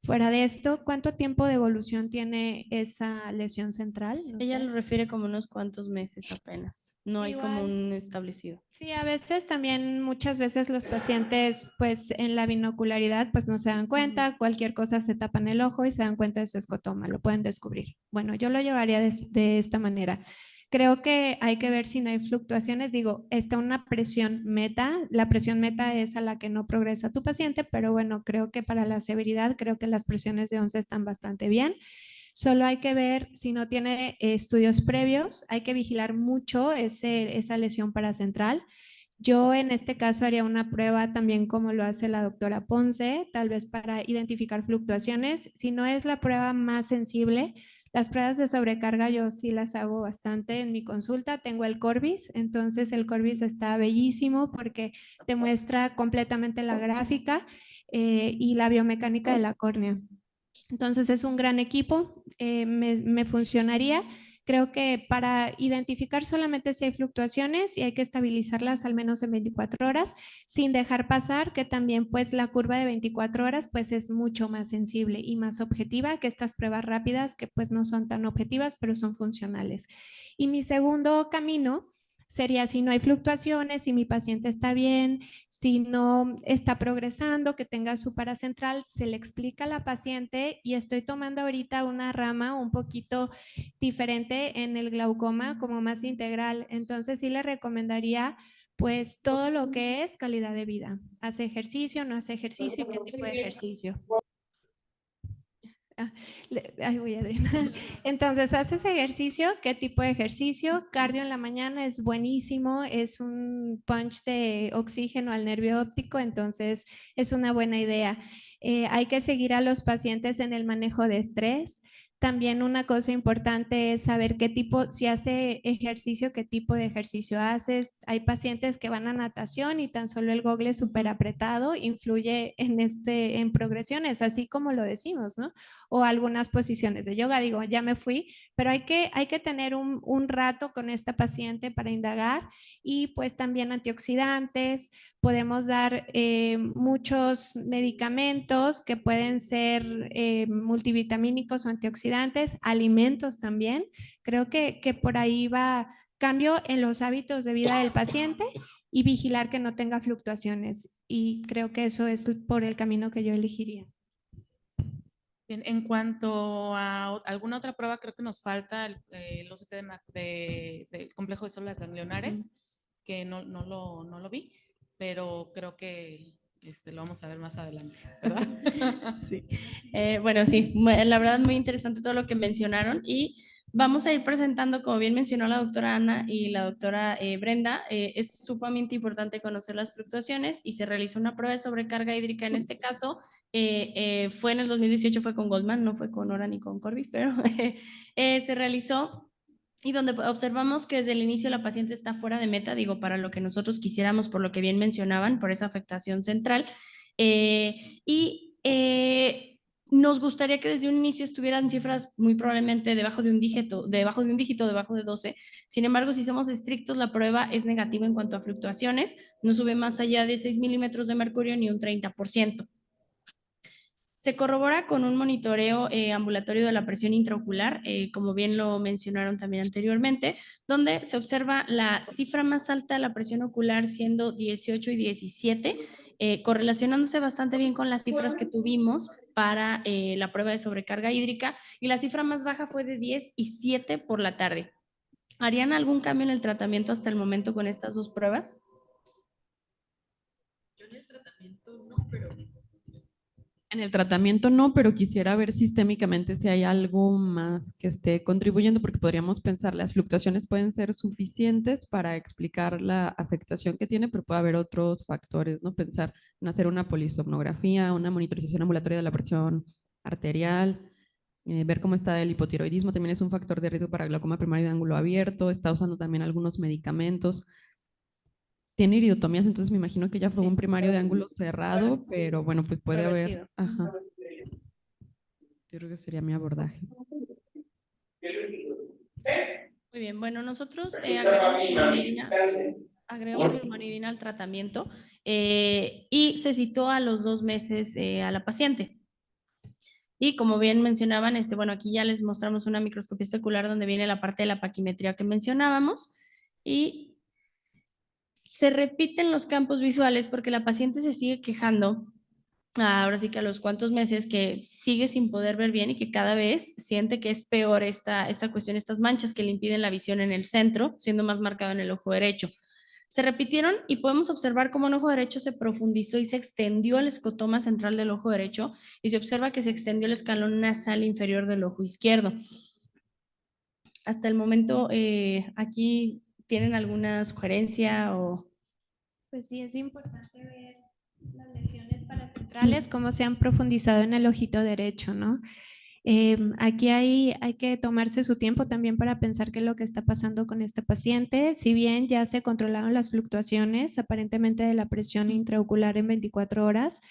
S7: Fuera de esto, ¿cuánto tiempo de evolución tiene esa lesión central? No
S4: Ella
S7: sé.
S4: lo refiere como unos cuantos meses apenas. No hay como un establecido.
S7: Sí, a veces también, muchas veces los pacientes, pues en la binocularidad, pues no se dan cuenta, cualquier cosa se tapan el ojo y se dan cuenta de su escotoma, lo pueden descubrir. Bueno, yo lo llevaría de esta manera. Creo que hay que ver si no hay fluctuaciones. Digo, está una presión meta. La presión meta es a la que no progresa tu paciente, pero bueno, creo que para la severidad, creo que las presiones de 11 están bastante bien. Solo hay que ver si no tiene estudios previos, hay que vigilar mucho esa lesión paracentral. Yo en este caso haría una prueba también como lo hace la doctora Ponce, tal vez para identificar fluctuaciones. Si no es la prueba más sensible, Las pruebas de sobrecarga yo sí las hago bastante en mi consulta. Tengo el Corbis, entonces el Corbis está bellísimo porque te muestra completamente la gráfica y la biomecánica de la córnea. Entonces es un gran equipo, me funcionaría. Creo que para identificar solamente si hay fluctuaciones y hay que estabilizarlas al menos en 24 horas, sin dejar pasar que también pues la curva de 24 horas pues es mucho más sensible y más objetiva que estas pruebas rápidas que pues no son tan objetivas pero son funcionales. Y mi segundo camino sería si no hay fluctuaciones, si mi paciente está bien, si no está progresando, que tenga su paracentral, se le explica a la paciente y estoy tomando ahorita una rama un poquito diferente en el glaucoma como más integral. Entonces sí le recomendaría pues todo lo que es calidad de vida. ¿Hace ejercicio, no hace ejercicio? ¿Qué tipo de ejercicio? Ay, voy Adriana. Entonces, ¿haces ejercicio? ¿Qué tipo de ejercicio? Cardio en la mañana es buenísimo, es un punch de oxígeno al nervio óptico, entonces es una buena idea. Hay que seguir a los pacientes en el manejo de estrés. También una cosa importante es saber qué tipo, si hace ejercicio, qué tipo de ejercicio haces. Hay pacientes que van a natación y tan solo el gogle súper apretado influye en progresiones, así como lo decimos, ¿no? O algunas posiciones de yoga. Digo, ya me fui, pero hay que tener un rato con esta paciente para indagar y pues también antioxidantes. Podemos dar muchos medicamentos que pueden ser multivitamínicos o antioxidantes, alimentos también. Creo que por ahí va cambio en los hábitos de vida del paciente y vigilar que no tenga fluctuaciones. Y creo que eso es por el camino que yo elegiría.
S6: Bien, en cuanto a alguna otra prueba, creo que nos falta el OCT del complejo de células ganglionares, que no lo vi, pero creo que lo vamos a ver más adelante, ¿verdad?
S4: Sí. Bueno, sí, la verdad muy interesante todo lo que mencionaron y vamos a ir presentando, como bien mencionó la doctora Ana y la doctora Brenda, es sumamente importante conocer las fluctuaciones y se realizó una prueba de sobrecarga hídrica en este caso. Fue en el 2018, fue con Goldman, no fue con Ora ni con Corbis, pero se realizó y donde observamos que desde el inicio la paciente está fuera de meta, digo, para lo que nosotros quisiéramos, por lo que bien mencionaban, por esa afectación central. Nos gustaría que desde un inicio estuvieran cifras muy probablemente debajo de un dígito, debajo de 12. Sin embargo, si somos estrictos, la prueba es negativa en cuanto a fluctuaciones, no sube más allá de 6 milímetros de mercurio ni un 30%. Se corrobora con un monitoreo ambulatorio de la presión intraocular, como bien lo mencionaron también anteriormente, donde se observa la cifra más alta de la presión ocular siendo 18 y 17, correlacionándose bastante bien con las cifras que tuvimos para la prueba de sobrecarga hídrica, y la cifra más baja fue de 10 y 7 por la tarde. ¿Harían algún cambio en el tratamiento hasta el momento con estas dos pruebas?
S6: Yo en el tratamiento no, pero quisiera ver sistémicamente si hay algo más que esté contribuyendo, porque podríamos pensar, las fluctuaciones pueden ser suficientes para explicar la afectación que tiene, pero puede haber otros factores, ¿no? Pensar en hacer una polisomnografía, una monitorización ambulatoria de la presión arterial, ver cómo está el hipotiroidismo, también es un factor de riesgo para glaucoma primario de ángulo abierto, está usando también algunos medicamentos. Tiene iridotomías, entonces me imagino que ya fue un primario de ángulo cerrado, pero bueno, pues puede haber. Ajá. Yo creo que sería mi abordaje.
S4: Muy bien, bueno, nosotros agregamos fluomanidina al tratamiento y se citó a los 2 meses a la paciente. Y como bien mencionaban, bueno, aquí ya les mostramos una microscopía especular donde viene la parte de la paquimetría que mencionábamos y se repiten los campos visuales porque la paciente se sigue quejando, ahora sí que a los cuantos meses, que sigue sin poder ver bien y que cada vez siente que es peor esta cuestión, estas manchas que le impiden la visión en el centro, siendo más marcado en el ojo derecho. Se repitieron y podemos observar cómo en el ojo derecho se profundizó y se extendió el escotoma central del ojo derecho y se observa que se extendió el escalón nasal inferior del ojo izquierdo. Hasta el momento, aquí ¿tienen alguna sugerencia o...?
S7: Pues sí, es importante ver las lesiones paracentrales, cómo se han profundizado en el ojito derecho, ¿no? Aquí hay que tomarse su tiempo también para pensar qué es lo que está pasando con este paciente. Si bien ya se controlaron las fluctuaciones aparentemente de la presión intraocular en 24 horas,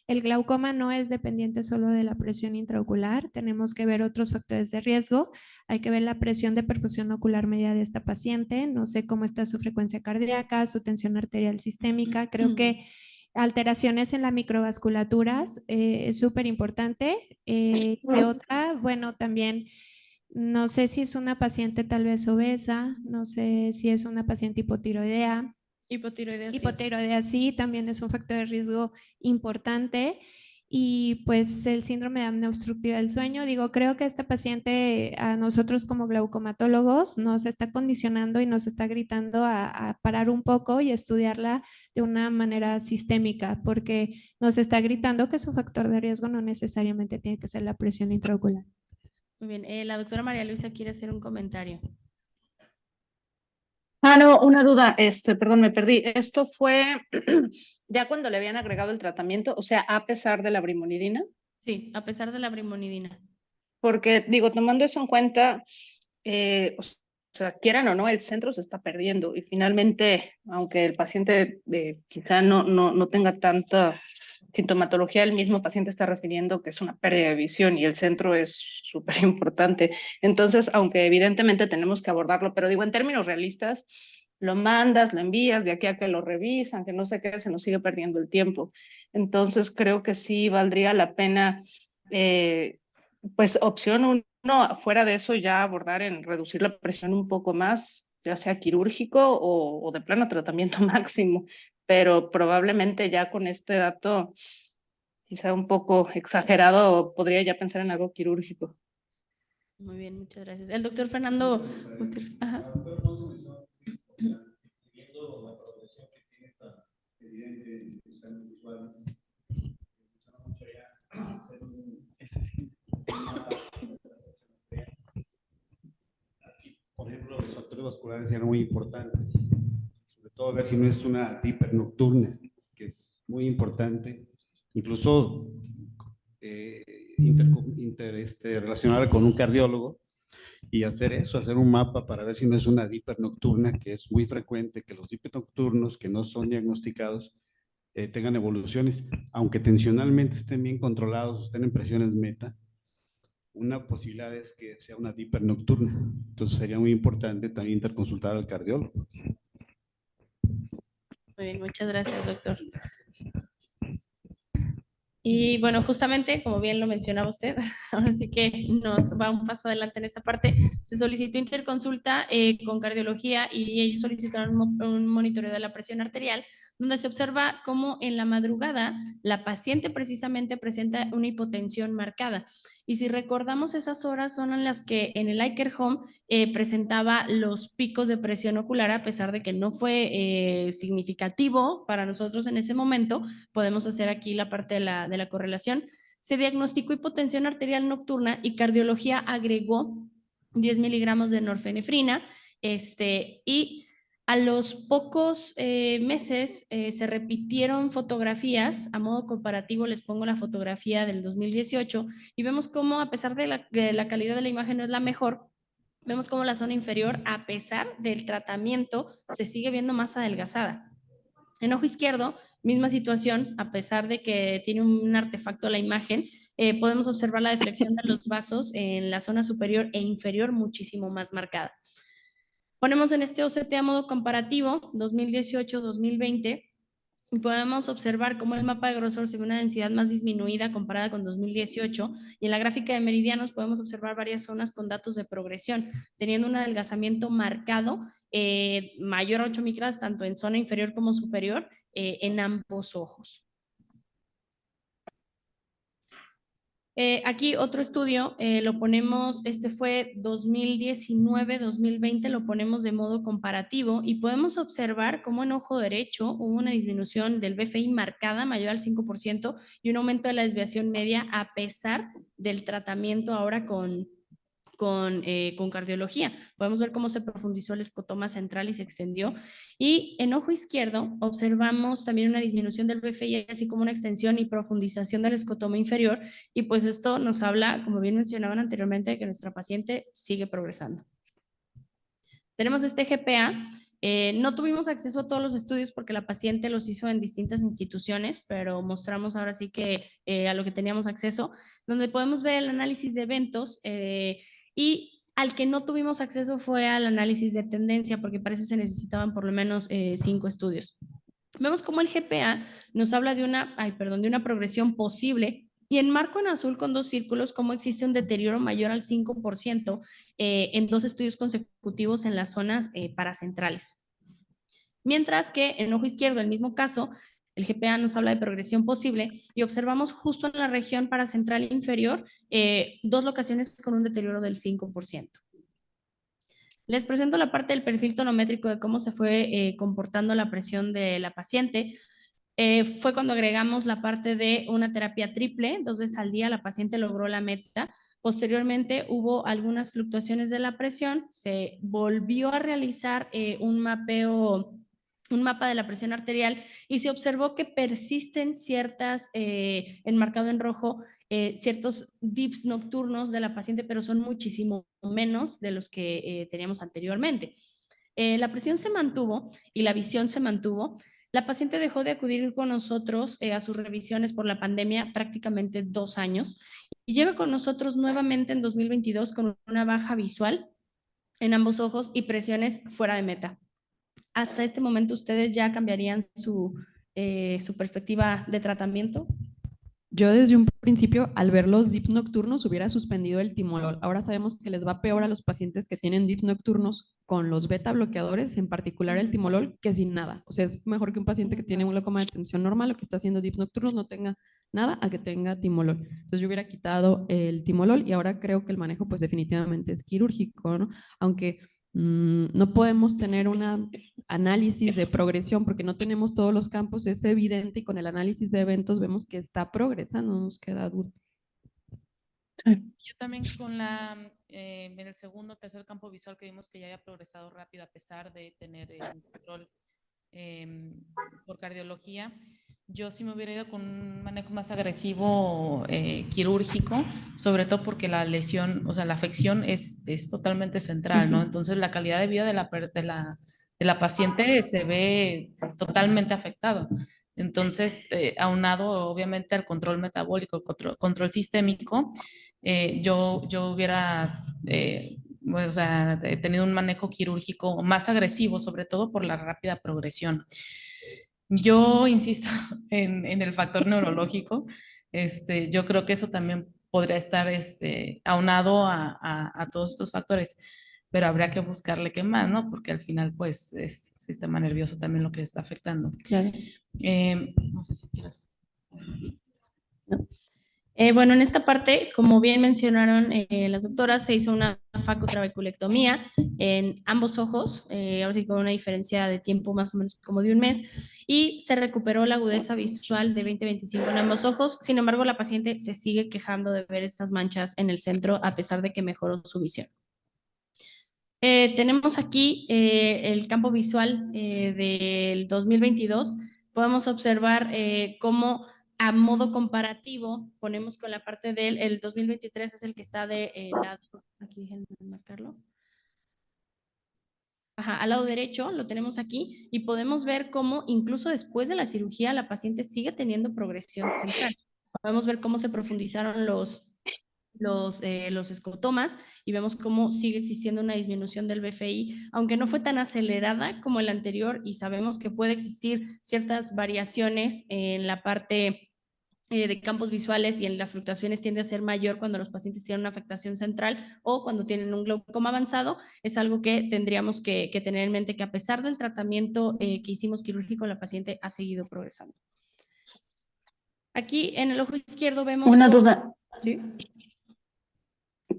S7: el glaucoma no es dependiente solo de la presión intraocular. Tenemos que ver otros factores de riesgo. Hay que ver la presión de perfusión ocular media de esta paciente. No sé cómo está su frecuencia cardíaca, su tensión arterial sistémica. Creo que alteraciones en la microvasculaturas es súper importante. Y otra, bueno, también no sé si es una paciente tal vez obesa, no sé si es una paciente hipotiroidea.
S4: Hipotiroidea, sí.
S7: Hipotiroidea sí, también es un factor de riesgo importante. Y pues el síndrome de apnea obstructiva del sueño, digo, creo que esta paciente a nosotros como glaucomatólogos nos está condicionando y nos está gritando a parar un poco y estudiarla de una manera sistémica, porque nos está gritando que su factor de riesgo no necesariamente tiene que ser la presión intraocular.
S4: Muy bien, la doctora María Luisa quiere hacer un comentario.
S8: No, una duda, perdón, me perdí. Esto fue ya cuando le habían agregado el tratamiento, o sea, a pesar de la brimonidina.
S4: Sí, a pesar de la brimonidina.
S8: Porque, digo, tomando eso en cuenta, o sea, quieran o no, el centro se está perdiendo y finalmente, aunque el paciente quizá no tenga tanta sintomatología, el mismo paciente está refiriendo que es una pérdida de visión y el centro es súper importante. Entonces, aunque evidentemente tenemos que abordarlo, pero digo, en términos realistas, lo mandas, lo envías, de aquí a que lo revisan, que no sé qué, se nos sigue perdiendo el tiempo. Entonces, creo que sí valdría la pena, pues, opción uno, fuera de eso, ya abordar en reducir la presión un poco más, ya sea quirúrgico o de plano tratamiento máximo, pero probablemente ya con este dato quizá un poco exagerado, podría ya pensar en algo quirúrgico.
S4: Muy bien, muchas gracias. El doctor Fernando Gutiérrez. Ajá.
S9: Por ejemplo, los factores vasculares eran muy importantes, sobre todo ver si no es una DIPER nocturna, que es muy importante, incluso relacionarla con un cardiólogo y hacer eso, hacer un mapa para ver si no es una DIPER nocturna, que es muy frecuente que los DIPER nocturnos que no son diagnosticados tengan evoluciones, aunque tensionalmente estén bien controlados, estén en presiones meta. Una posibilidad es que sea una DIPER nocturna. Entonces sería muy importante también interconsultar al cardiólogo.
S4: Muy bien, muchas gracias, doctor. Y bueno, justamente, como bien lo mencionaba usted, ahora sí que nos va un paso adelante en esa parte. Se solicitó interconsulta con cardiología y ellos solicitaron un monitoreo de la presión arterial, donde se observa cómo en la madrugada la paciente precisamente presenta una hipotensión marcada. Y si recordamos, esas horas son en las que en el iCare Home presentaba los picos de presión ocular, a pesar de que no fue significativo para nosotros en ese momento. Podemos hacer aquí la parte de la correlación. Se diagnosticó hipotensión arterial nocturna y cardiología agregó 10 miligramos de norfenefrina, y a los pocos meses se repitieron fotografías. A modo comparativo les pongo la fotografía del 2018 y vemos cómo, a pesar de la calidad de la imagen no es la mejor, vemos cómo la zona inferior, a pesar del tratamiento, se sigue viendo más adelgazada. En ojo izquierdo, misma situación, a pesar de que tiene un artefacto la imagen, podemos observar la deflexión de los vasos en la zona superior e inferior muchísimo más marcada. Ponemos en este OCT a modo comparativo 2018-2020 y podemos observar cómo el mapa de grosor se ve una densidad más disminuida comparada con 2018, y en la gráfica de meridianos podemos observar varias zonas con datos de progresión, teniendo un adelgazamiento marcado mayor a 8 micras tanto en zona inferior como superior en ambos ojos. Aquí otro estudio, lo ponemos, este fue 2019-2020, lo ponemos de modo comparativo y podemos observar cómo en ojo derecho hubo una disminución del BFI marcada, mayor al 5%, y un aumento de la desviación media a pesar del tratamiento ahora con con cardiología. Podemos ver cómo se profundizó el escotoma central y se extendió. Y en ojo izquierdo observamos también una disminución del BFI, así como una extensión y profundización del escotoma inferior. Y pues esto nos habla, como bien mencionaban anteriormente, de que nuestra paciente sigue progresando. Tenemos este GPA. No tuvimos acceso a todos los estudios porque la paciente los hizo en distintas instituciones, pero mostramos ahora sí que a lo que teníamos acceso, donde podemos ver el análisis de eventos y al que no tuvimos acceso fue al análisis de tendencia, porque parece que se necesitaban por lo menos 5 estudios. Vemos cómo el GPA nos habla de una progresión posible y enmarco en azul con 2 círculos cómo existe un deterioro mayor al 5% en 2 estudios consecutivos en las zonas paracentrales. Mientras que en ojo izquierdo, el mismo caso, el GPA nos habla de progresión posible y observamos justo en la región paracentral inferior 2 locaciones con un deterioro del 5%. Les presento la parte del perfil tonométrico de cómo se fue comportando la presión de la paciente. Fue cuando agregamos la parte de una terapia triple, 2 veces al día, la paciente logró la meta. Posteriormente hubo algunas fluctuaciones de la presión, se volvió a realizar un mapa de la presión arterial y se observó que persisten ciertas, enmarcado en rojo, ciertos dips nocturnos de la paciente, pero son muchísimo menos de los que teníamos anteriormente. La presión se mantuvo y la visión se mantuvo. La paciente dejó de acudir con nosotros a sus revisiones por la pandemia prácticamente 2 años y llega con nosotros nuevamente en 2022 con una baja visual en ambos ojos y presiones fuera de meta. Hasta este momento, ¿ustedes ya cambiarían su perspectiva de tratamiento?
S3: Yo desde un principio, al ver los dips nocturnos, hubiera suspendido el timolol. Ahora sabemos que les va peor a los pacientes que tienen dips nocturnos con los beta bloqueadores, en particular el timolol, que sin nada. O sea, es mejor que un paciente que tiene un glaucoma de tensión normal o que está haciendo dips nocturnos no tenga nada a que tenga timolol. Entonces yo hubiera quitado el timolol y ahora creo que el manejo pues definitivamente es quirúrgico, ¿no? Aunque no podemos tener un análisis de progresión porque no tenemos todos los campos, es evidente y con el análisis de eventos vemos que está progresando, no nos queda duda.
S6: Yo también con en el segundo o tercer campo visual que vimos que ya había progresado rápido a pesar de tener el control por cardiología, yo sí me hubiera ido con un manejo más agresivo quirúrgico, sobre todo porque la lesión, o sea, la afección es totalmente central, ¿no? Entonces la calidad de vida de la paciente se ve totalmente afectado. Entonces, aunado obviamente al control metabólico, control sistémico, yo hubiera o sea, tenido un manejo quirúrgico más agresivo, sobre todo por la rápida progresión. Yo insisto en el factor neurológico. Yo creo que eso también podría estar aunado a todos estos factores, pero habría que buscarle qué más, ¿no? Porque al final, pues, es sistema nervioso también lo que está afectando.
S4: Claro.
S6: No sé si quieras.
S4: No. Bueno, en esta parte, como bien mencionaron las doctoras, se hizo una facotrabeculectomía en ambos ojos, ahora sí con una diferencia de tiempo más o menos como de 1 mes, y se recuperó la agudeza visual de 20/25 en ambos ojos. Sin embargo, la paciente se sigue quejando de ver estas manchas en el centro a pesar de que mejoró su visión. Tenemos aquí el campo visual del 2022. Podemos observar cómo a modo comparativo ponemos con la parte del 2023, es el que está de lado, aquí déjenme marcarlo. Ajá, al lado derecho lo tenemos aquí y podemos ver cómo incluso después de la cirugía la paciente sigue teniendo progresión central. Podemos ver cómo se profundizaron los escotomas y vemos cómo sigue existiendo una disminución del BFI, aunque no fue tan acelerada como el anterior y sabemos que puede existir ciertas variaciones en la parte de campos visuales y en las fluctuaciones tiende a ser mayor cuando los pacientes tienen una afectación central o cuando tienen un glaucoma avanzado. Es algo que tendríamos que tener en mente, que a pesar del tratamiento que hicimos quirúrgico, la paciente ha seguido progresando. Aquí en el ojo izquierdo vemos...
S8: Una duda.
S4: ¿Sí?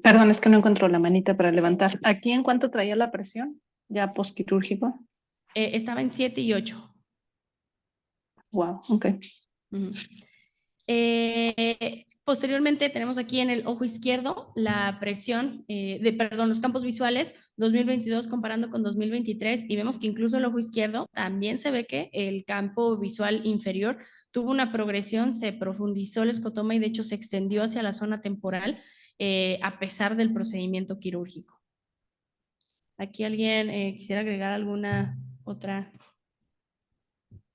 S8: Perdón, es que no encuentro la manita para levantar. ¿Aquí en cuánto traía la presión? ¿Ya postquirúrgico?
S4: Estaba en 7 y 8.
S8: Wow, ok.
S4: Posteriormente tenemos aquí en el ojo izquierdo la presión, los campos visuales 2022 comparando con 2023 y vemos que incluso el ojo izquierdo también se ve que el campo visual inferior tuvo una progresión, se profundizó el escotoma y de hecho se extendió hacia la zona temporal a pesar del procedimiento quirúrgico. ¿Aquí alguien quisiera agregar alguna otra?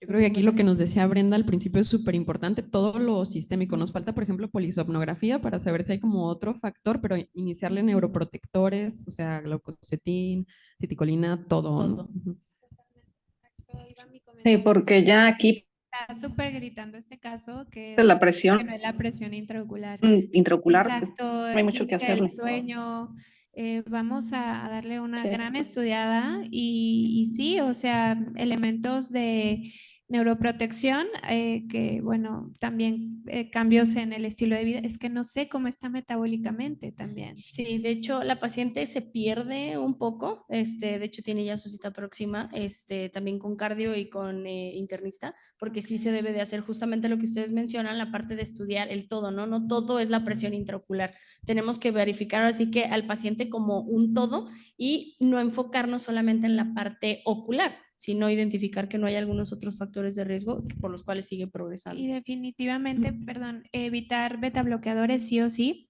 S3: Yo creo que aquí lo que nos decía Brenda al principio es súper importante, todo lo sistémico. Nos falta, por ejemplo, polisomnografía para saber si hay como otro factor, pero iniciarle neuroprotectores, o sea, glucocetin, citicolina, todo, ¿no? Ujú.
S8: Sí, porque ya aquí
S7: Está súper gritando este caso que
S8: la
S7: es
S8: presión
S7: la presión intraocular.
S8: intraocular, pues
S7: Exacto,
S8: no hay mucho que
S7: limita
S8: hacerle.
S7: el sueño. Vamos a darle una
S8: Sí.
S7: gran estudiada y sí, o sea, elementos de neuroprotección, que bueno, también cambios en el estilo de vida. Es que no sé cómo está metabólicamente también.
S4: Sí, de hecho la paciente se pierde un poco, de hecho tiene ya su cita próxima, también con cardio y con internista, porque sí se debe de hacer justamente lo que ustedes mencionan, la parte de estudiar el todo, ¿no? No todo es la presión intraocular, tenemos que verificar así que al paciente como un todo y no enfocarnos solamente en la parte ocular, sino identificar que no hay algunos otros factores de riesgo por los cuales sigue progresando.
S7: Y definitivamente, perdón, evitar beta bloqueadores sí o sí.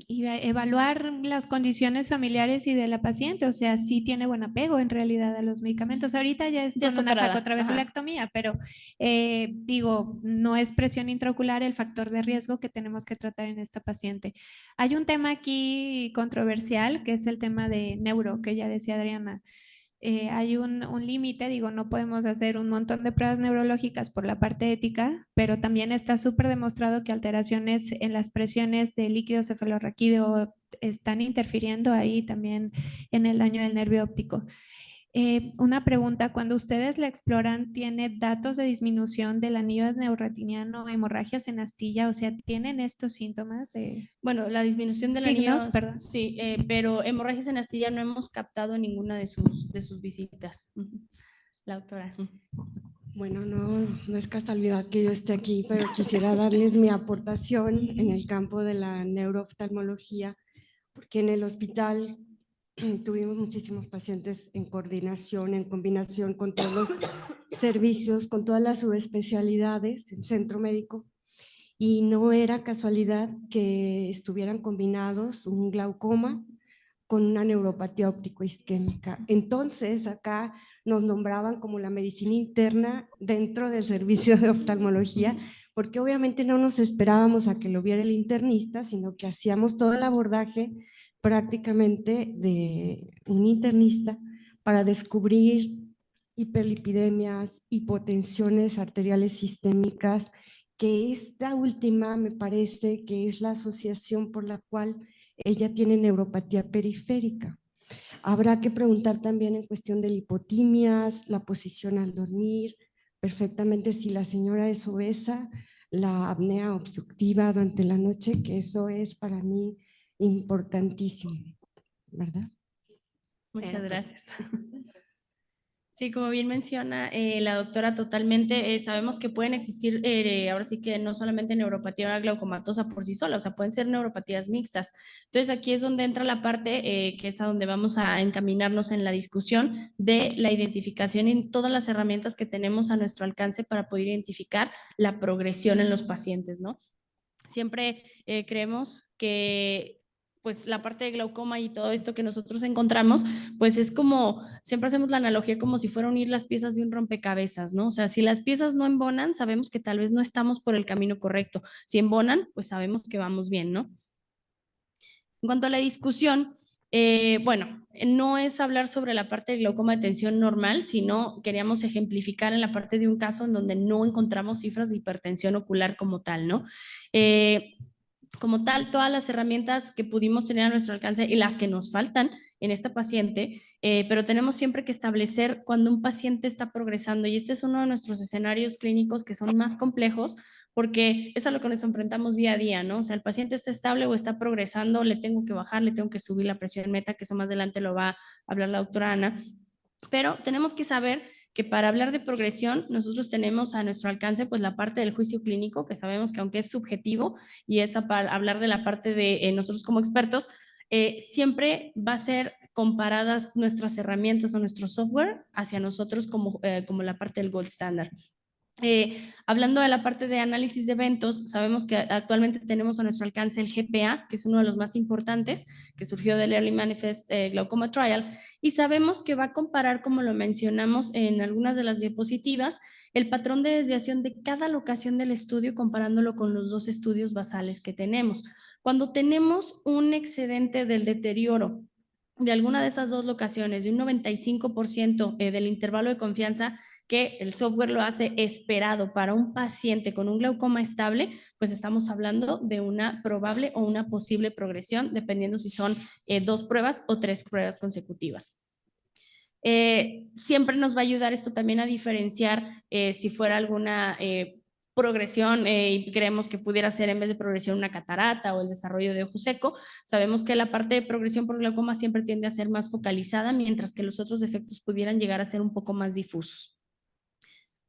S7: Y evaluar las condiciones familiares y de la paciente, o sea, si tiene buen apego en realidad a los medicamentos. Ahorita ya es
S4: Ya
S7: con
S4: está
S7: una
S4: operada.
S7: sacotrabeculectomía, pero digo, no es presión intraocular el factor de riesgo que tenemos que tratar en esta paciente. Hay un tema aquí controversial, que es el tema de neuro, que ya decía Adriana. Hay un límite, digo, no podemos hacer un montón de pruebas neurológicas por la parte ética, pero también está súper demostrado que alteraciones en las presiones de líquido cefalorraquídeo están interfiriendo ahí también en el daño del nervio óptico. Una pregunta, cuando ustedes la exploran, ¿tiene datos de disminución del anillo neurretiniano, hemorragias en astilla? O sea, ¿tienen estos síntomas?
S4: Bueno, la disminución del
S7: Signos,
S4: anillo,
S7: perdón.
S4: sí, pero hemorragias en astilla no hemos captado ninguna de sus visitas. La doctora.
S10: Bueno, no es casualidad que yo esté aquí, pero quisiera darles mi aportación en el campo de la neurooftalmología, porque en el hospital tuvimos muchísimos pacientes en coordinación, en combinación con todos los servicios, con todas las subespecialidades, el centro médico, y no era casualidad que estuvieran combinados un glaucoma con una neuropatía óptico-isquémica. Entonces, acá nos nombraban como la medicina interna dentro del servicio de oftalmología, porque obviamente no nos esperábamos a que lo viera el internista, sino que hacíamos todo el abordaje prácticamente de un internista para descubrir hiperlipidemias, hipotensiones arteriales sistémicas, que esta última me parece que es la asociación por la cual ella tiene neuropatía periférica. Habrá que preguntar también en cuestión de lipotimias, la posición al dormir, perfectamente si la señora es obesa, la apnea obstructiva durante la noche, que eso es para mí importantísimo, ¿verdad?
S4: Muchas gracias. Sí, como bien menciona la doctora, totalmente, sabemos que pueden existir, ahora sí que no solamente neuropatía glaucomatosa por sí sola, o sea, pueden ser neuropatías mixtas. Entonces, aquí es donde entra la parte que es a donde vamos a encaminarnos en la discusión de la identificación en todas las herramientas que tenemos a nuestro alcance para poder identificar la progresión en los pacientes, ¿no? Siempre creemos que pues la parte de glaucoma y todo esto que nosotros encontramos, pues es como, siempre hacemos la analogía como si fuera unir las piezas de un rompecabezas, ¿no? O sea, si las piezas no embonan, sabemos que tal vez no estamos por el camino correcto. Si embonan, pues sabemos que vamos bien, ¿no? En cuanto a la discusión, bueno, no es hablar sobre la parte de glaucoma de tensión normal, sino queríamos ejemplificar en la parte de un caso en donde no encontramos cifras de hipertensión ocular como tal, ¿no? Como tal, todas las herramientas que pudimos tener a nuestro alcance y las que nos faltan en esta paciente, pero tenemos siempre que establecer cuando un paciente está progresando y este es uno de nuestros escenarios clínicos que son más complejos porque es a lo que nos enfrentamos día a día, ¿no? O sea, el paciente está estable o está progresando, le tengo que bajar, le tengo que subir la presión meta, que eso más adelante lo va a hablar la doctora Ana, pero tenemos que saber que para hablar de progresión nosotros tenemos a nuestro alcance pues la parte del juicio clínico, que sabemos que aunque es subjetivo y es para hablar de la parte de nosotros como expertos, siempre va a ser comparadas nuestras herramientas o nuestro software hacia nosotros como la parte del gold standard. Hablando de la parte de análisis de eventos, sabemos que actualmente tenemos a nuestro alcance el GPA, que es uno de los más importantes, que surgió del Early Manifest Glaucoma Trial, y sabemos que va a comparar, como lo mencionamos en algunas de las diapositivas, el patrón de desviación de cada locación del estudio comparándolo con los 2 estudios basales que tenemos. Cuando tenemos un excedente del deterioro de alguna de esas 2 locaciones, de un 95% del intervalo de confianza que el software lo hace esperado para un paciente con un glaucoma estable, pues estamos hablando de una probable o una posible progresión, dependiendo si son 2 pruebas o 3 pruebas consecutivas. Siempre nos va a ayudar esto también a diferenciar si fuera alguna progresión y creemos que pudiera ser en vez de progresión una catarata o el desarrollo de ojo seco. Sabemos que la parte de progresión por glaucoma siempre tiende a ser más focalizada, mientras que los otros efectos pudieran llegar a ser un poco más difusos.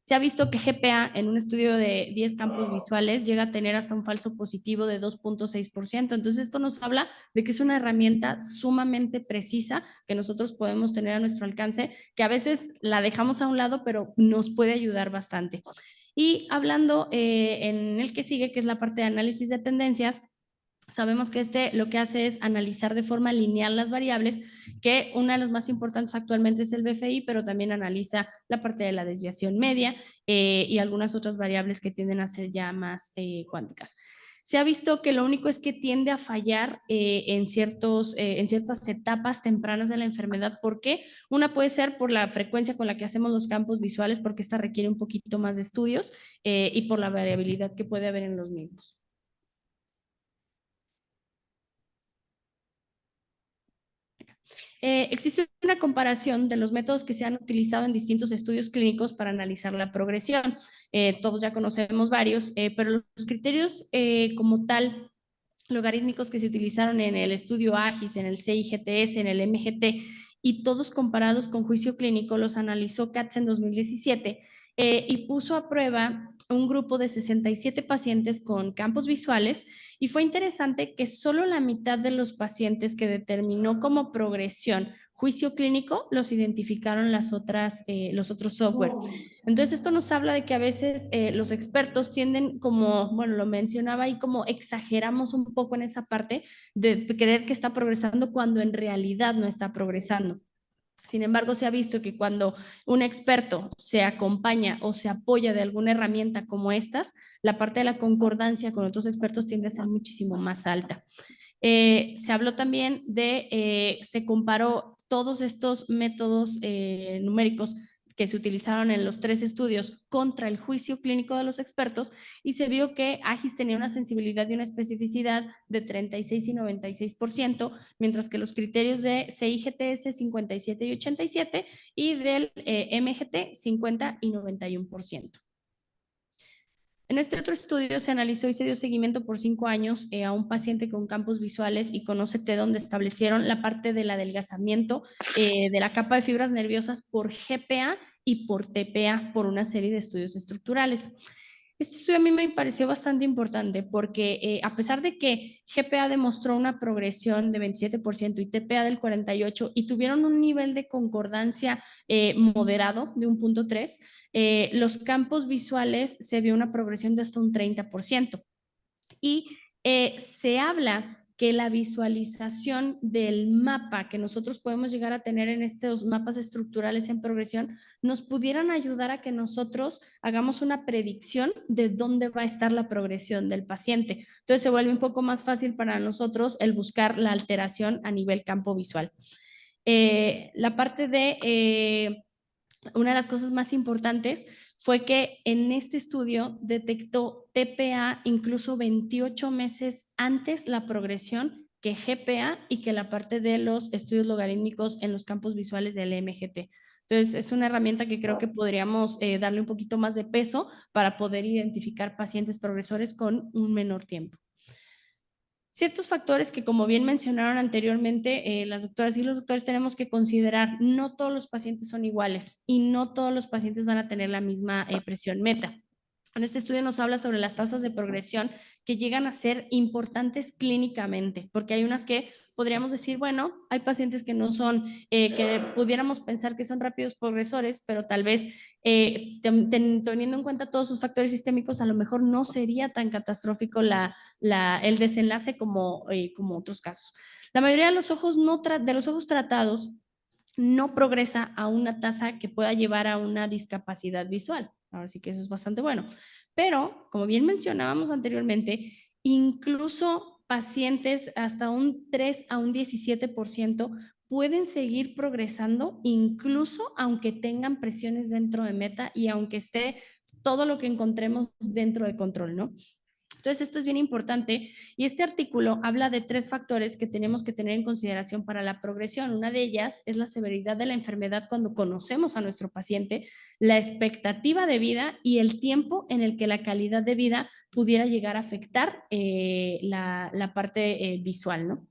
S4: Se ha visto que GPA en un estudio de 10 campos visuales llega a tener hasta un falso positivo de 2.6%. Entonces esto nos habla de que es una herramienta sumamente precisa que nosotros podemos tener a nuestro alcance, que a veces la dejamos a un lado, pero nos puede ayudar bastante. Y hablando en el que sigue, que es la parte de análisis de tendencias, sabemos que lo que hace es analizar de forma lineal las variables, que una de las más importantes actualmente es el BFI, pero también analiza la parte de la desviación media y algunas otras variables que tienden a ser ya más cuánticas. Se ha visto que lo único es que tiende a fallar en ciertas etapas tempranas de la enfermedad. ¿Por qué? Una puede ser por la frecuencia con la que hacemos los campos visuales, porque esta requiere un poquito más de estudios y por la variabilidad que puede haber en los mismos. Existe una comparación de los métodos que se han utilizado en distintos estudios clínicos para analizar la progresión. Todos ya conocemos varios, pero los criterios como tal, logarítmicos que se utilizaron en el estudio AGIS, en el CIGTS, en el MGT, y todos comparados con juicio clínico, los analizó CATS en 2017 y puso a prueba un grupo de 67 pacientes con campos visuales, y fue interesante que solo la mitad de los pacientes que determinó como progresión juicio clínico los identificaron los otros software. Entonces esto nos habla de que a veces los expertos tienden, como, bueno, lo mencionaba ahí, como exageramos un poco en esa parte de creer que está progresando cuando en realidad no está progresando. Sin embargo, se ha visto que cuando un experto se acompaña o se apoya de alguna herramienta como estas, la parte de la concordancia con otros expertos tiende a ser muchísimo más alta. Se habló también se comparó todos estos métodos numéricos que se utilizaron en los 3 estudios contra el juicio clínico de los expertos, y se vio que AGIS tenía una sensibilidad y una especificidad de 36 y 96%, mientras que los criterios de CIGTS 57 y 87 y del MGT 50 y 91%. En este otro estudio se analizó y se dio seguimiento por 5 años a un paciente con campos visuales y con OCT, donde establecieron la parte del adelgazamiento de la capa de fibras nerviosas por GPA y por TPA, por una serie de estudios estructurales. Este estudio a mí me pareció bastante importante porque a pesar de que GPA demostró una progresión de 27% y TPA del 48% y tuvieron un nivel de concordancia moderado de 1.3, los campos visuales se vio una progresión de hasta un 30%. Y se habla que la visualización del mapa que nosotros podemos llegar a tener en estos mapas estructurales en progresión nos pudieran ayudar a que nosotros hagamos una predicción de dónde va a estar la progresión del paciente. Entonces se vuelve un poco más fácil para nosotros el buscar la alteración a nivel campo visual. La parte de una de las cosas más importantes fue que en este estudio detectó TPA incluso 28 meses antes la progresión que GPA y que la parte de los estudios logarítmicos en los campos visuales del MGT. Entonces es una herramienta que creo que podríamos darle un poquito más de peso para poder identificar pacientes progresores con un menor tiempo. Ciertos factores que, como bien mencionaron anteriormente, las doctoras y los doctores tenemos que considerar. No todos los pacientes son iguales y no todos los pacientes van a tener la misma presión meta. En este estudio nos habla sobre las tasas de progresión que llegan a ser importantes clínicamente, porque hay unas que podríamos decir, bueno, hay pacientes que no son, que pudiéramos pensar que son rápidos progresores, pero tal vez teniendo en cuenta todos sus factores sistémicos, a lo mejor no sería tan catastrófico el desenlace como otros casos. La mayoría de los ojos, tratados no progresa a una tasa que pueda llevar a una discapacidad visual. Ahora sí que eso es bastante bueno. Pero, como bien mencionábamos anteriormente, incluso pacientes hasta un 3 a un 17% pueden seguir progresando, incluso aunque tengan presiones dentro de meta y aunque esté todo lo que encontremos dentro de control, ¿no? Entonces, esto es bien importante y este artículo habla de 3 factores que tenemos que tener en consideración para la progresión. Una de ellas es la severidad de la enfermedad cuando conocemos a nuestro paciente, la expectativa de vida y el tiempo en el que la calidad de vida pudiera llegar a afectar la parte visual, ¿no?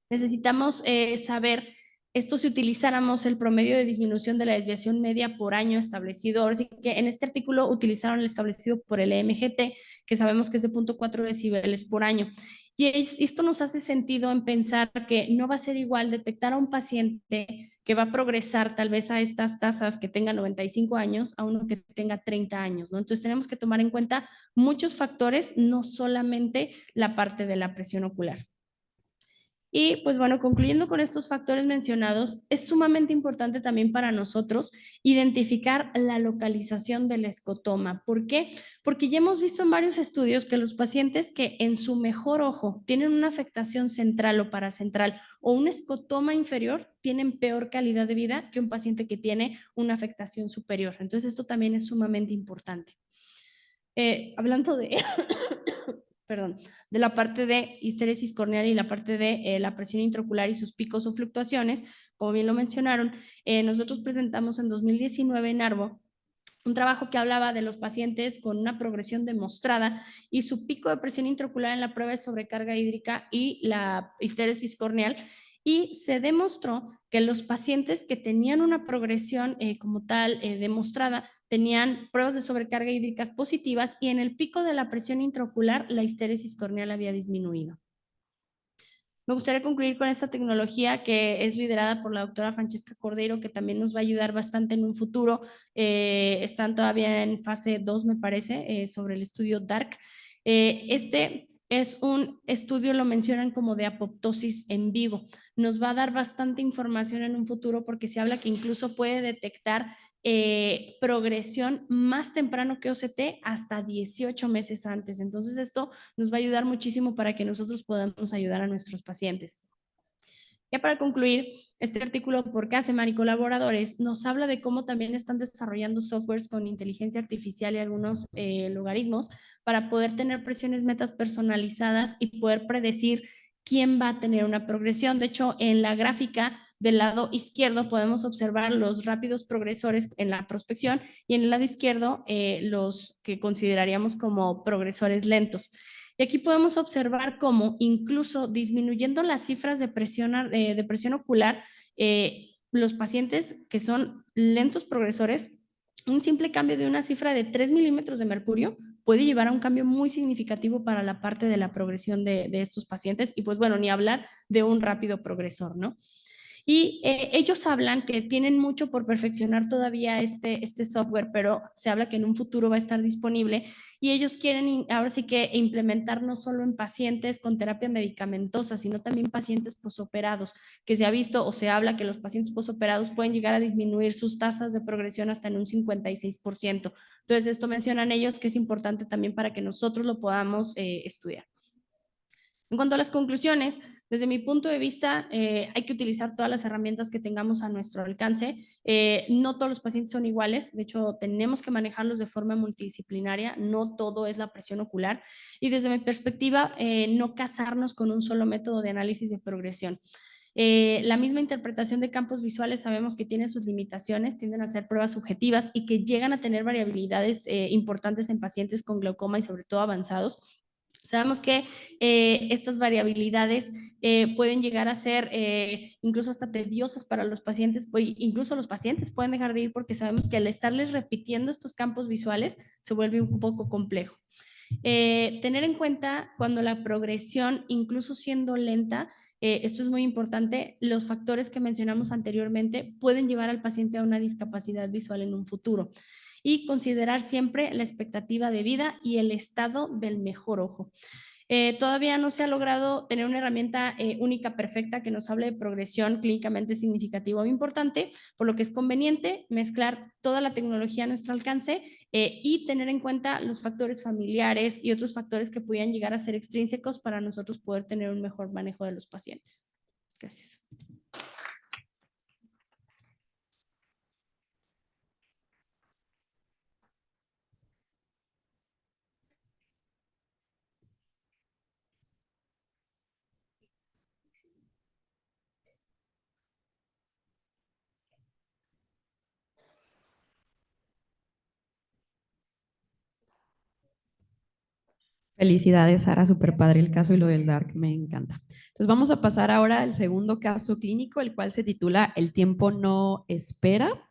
S4: Necesitamos saber esto si utilizáramos el promedio de disminución de la desviación media por año establecido. Ahora sí que en este artículo utilizaron el establecido por el EMGT, que sabemos que es de 0.4 decibeles por año. Y esto nos hace sentido en pensar que no va a ser igual detectar a un paciente que va a progresar tal vez a estas tasas que tenga 95 años a uno que tenga 30 años, ¿no? Entonces tenemos que tomar en cuenta muchos factores, no solamente la parte de la presión ocular. Y pues bueno, concluyendo con estos factores mencionados, es sumamente importante también para nosotros identificar la localización del escotoma. ¿Por qué? Porque ya hemos visto en varios estudios que los pacientes que en su mejor ojo tienen una afectación central o paracentral o un escotoma inferior tienen peor calidad de vida que un paciente que tiene una afectación superior. Entonces esto también es sumamente importante. Hablando de de la parte de histeresis corneal y la parte de la presión intraocular y sus picos o fluctuaciones, como bien lo mencionaron, nosotros presentamos en 2019 en ARVO un trabajo que hablaba de los pacientes con una progresión demostrada y su pico de presión intraocular en la prueba de sobrecarga hídrica y la histeresis corneal. Y se demostró que los pacientes que tenían una progresión como tal demostrada tenían pruebas de sobrecarga hídrica positivas y en el pico de la presión intraocular la histeresis corneal había disminuido. Me gustaría concluir con esta tecnología que es liderada por la doctora Francesca Cordeiro, que también nos va a ayudar bastante en un futuro. Están todavía en fase 2, me parece, sobre el estudio DARC. Este es un estudio, lo mencionan como de apoptosis en vivo. Nos va a dar bastante información en un futuro porque se habla que incluso puede detectar progresión más temprano que OCT hasta 18 meses antes. Entonces esto nos va a ayudar muchísimo para que nosotros podamos ayudar a nuestros pacientes. Ya para concluir, este artículo por Caseman y colaboradores nos habla de cómo también están desarrollando softwares con inteligencia artificial y algunos logaritmos para poder tener presiones metas personalizadas y poder predecir quién va a tener una progresión. De hecho, en la gráfica del lado izquierdo podemos observar los rápidos progresores en la prospección y en el lado izquierdo los que consideraríamos como progresores lentos. Y aquí podemos observar cómo incluso disminuyendo las cifras de presión ocular, los pacientes que son lentos progresores, un simple cambio de una cifra de 3 milímetros de mercurio puede llevar a un cambio muy significativo para la parte de la progresión de estos pacientes y pues bueno, ni hablar de un rápido progresor, ¿no? Y ellos hablan que tienen mucho por perfeccionar todavía este software, pero se habla que en un futuro va a estar disponible y ellos quieren ahora sí que implementar no solo en pacientes con terapia medicamentosa, sino también pacientes posoperados, que se ha visto o se habla que los pacientes posoperados pueden llegar a disminuir sus tasas de progresión hasta en un 56%. Entonces esto mencionan ellos que es importante también para que nosotros lo podamos estudiar. En cuanto a las conclusiones, desde mi punto de vista, hay que utilizar todas las herramientas que tengamos a nuestro alcance. No todos los pacientes son iguales, de hecho, tenemos que manejarlos de forma multidisciplinaria, no todo es la presión ocular. Y desde mi perspectiva, no casarnos con un solo método de análisis de progresión. La misma interpretación de campos visuales sabemos que tiene sus limitaciones, tienden a ser pruebas subjetivas y que llegan a tener variabilidades importantes en pacientes con glaucoma y sobre todo avanzados. Sabemos que estas variabilidades pueden llegar a ser incluso hasta tediosas para los pacientes, incluso los pacientes pueden dejar de ir porque sabemos que al estarles repitiendo estos campos visuales se vuelve un poco complejo. Tener en cuenta cuando la progresión, incluso siendo lenta, esto es muy importante, los factores que mencionamos anteriormente pueden llevar al paciente a una discapacidad visual en un futuro. Y considerar siempre la expectativa de vida y el estado del mejor ojo. Todavía no se ha logrado tener una herramienta única, perfecta, que nos hable de progresión clínicamente significativa o importante, por lo que es conveniente mezclar toda la tecnología a nuestro alcance y tener en cuenta los factores familiares y otros factores que pudieran llegar a ser extrínsecos para nosotros poder tener un mejor manejo de los pacientes. Gracias.
S3: Felicidades, Sara, súper padre el caso y lo del DARC, me encanta. Entonces vamos a pasar ahora al segundo caso clínico, el cual se titula El tiempo no espera.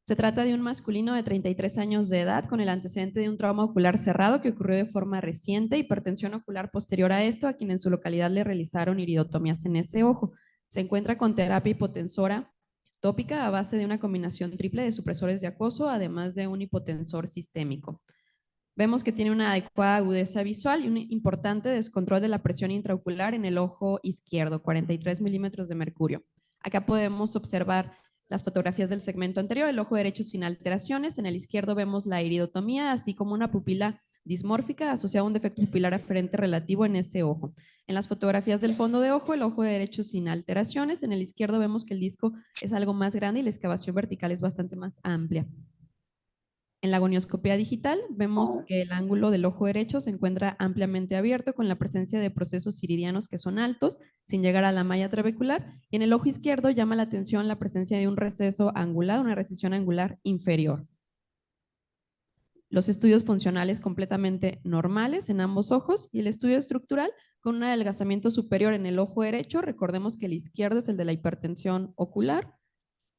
S3: Se trata de un masculino de 33 años de edad con el antecedente de un trauma ocular cerrado que ocurrió de forma reciente, hipertensión ocular posterior a esto, a quien en su localidad le realizaron iridotomías en ese ojo. Se encuentra con terapia hipotensora tópica a base de una combinación triple de supresores de acoso, además de un hipotensor sistémico. Vemos que tiene una adecuada agudeza visual y un importante descontrol de la presión intraocular en el ojo izquierdo, 43 milímetros de mercurio. Acá podemos observar las fotografías del segmento anterior, el ojo derecho sin alteraciones. En el izquierdo vemos la iridotomía, así como una pupila dismórfica asociada a un defecto pupilar aferente relativo en ese ojo. En las fotografías del fondo de ojo, el ojo derecho sin alteraciones. En el izquierdo vemos que el disco es algo más grande y la excavación vertical es bastante más amplia. En la gonioscopía digital vemos que el ángulo del ojo derecho se encuentra ampliamente abierto con la presencia de procesos iridianos que son altos, sin llegar a la malla trabecular, y en el ojo izquierdo llama la atención la presencia de un receso angular, una recesión angular inferior. Los estudios funcionales completamente normales en ambos ojos y el estudio estructural con un adelgazamiento superior en el ojo derecho. Recordemos que el izquierdo es el de la hipertensión ocular.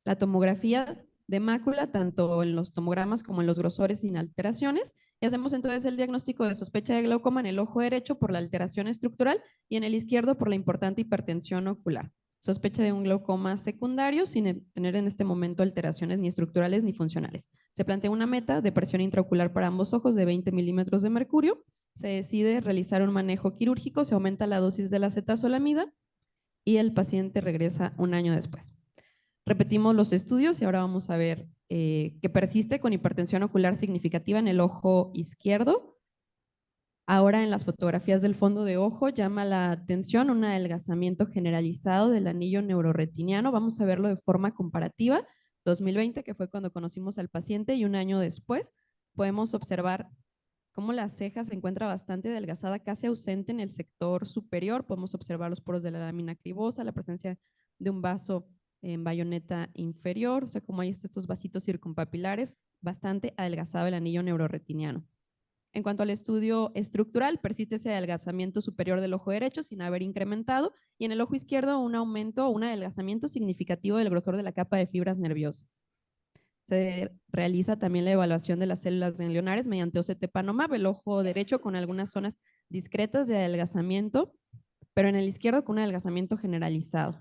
S3: La tomografía de mácula, tanto en los tomogramas como en los grosores sin alteraciones, y hacemos entonces el diagnóstico de sospecha de glaucoma en el ojo derecho por la alteración estructural y en el izquierdo por la importante hipertensión ocular. Sospecha de un glaucoma secundario sin tener en este momento alteraciones ni estructurales ni funcionales. Se plantea una meta de presión intraocular para ambos ojos de 20 milímetros de mercurio. Se decide realizar un manejo quirúrgico, se aumenta la dosis de la acetazolamida y el paciente regresa un año después. Repetimos los estudios y ahora vamos a ver que persiste con hipertensión ocular significativa en el ojo izquierdo. Ahora en las fotografías del fondo de ojo llama la atención un adelgazamiento generalizado del anillo neuroretiniano. Vamos a verlo de forma comparativa. 2020, que fue cuando conocimos al paciente, y un año después podemos observar cómo la ceja se encuentra bastante adelgazada, casi ausente en el sector superior. Podemos observar los poros de la lámina cribosa, la presencia de un vaso en bayoneta inferior, o sea, como hay estos vasitos circunpapilares, bastante adelgazado el anillo neuroretiniano. En cuanto al estudio estructural, persiste ese adelgazamiento superior del ojo derecho sin haber incrementado, y en el ojo izquierdo un aumento o un adelgazamiento significativo del grosor de la capa de fibras nerviosas. Se realiza también la evaluación de las células ganglionares mediante OCT Panomab, el ojo derecho con algunas zonas discretas de adelgazamiento, pero en el izquierdo con un adelgazamiento generalizado.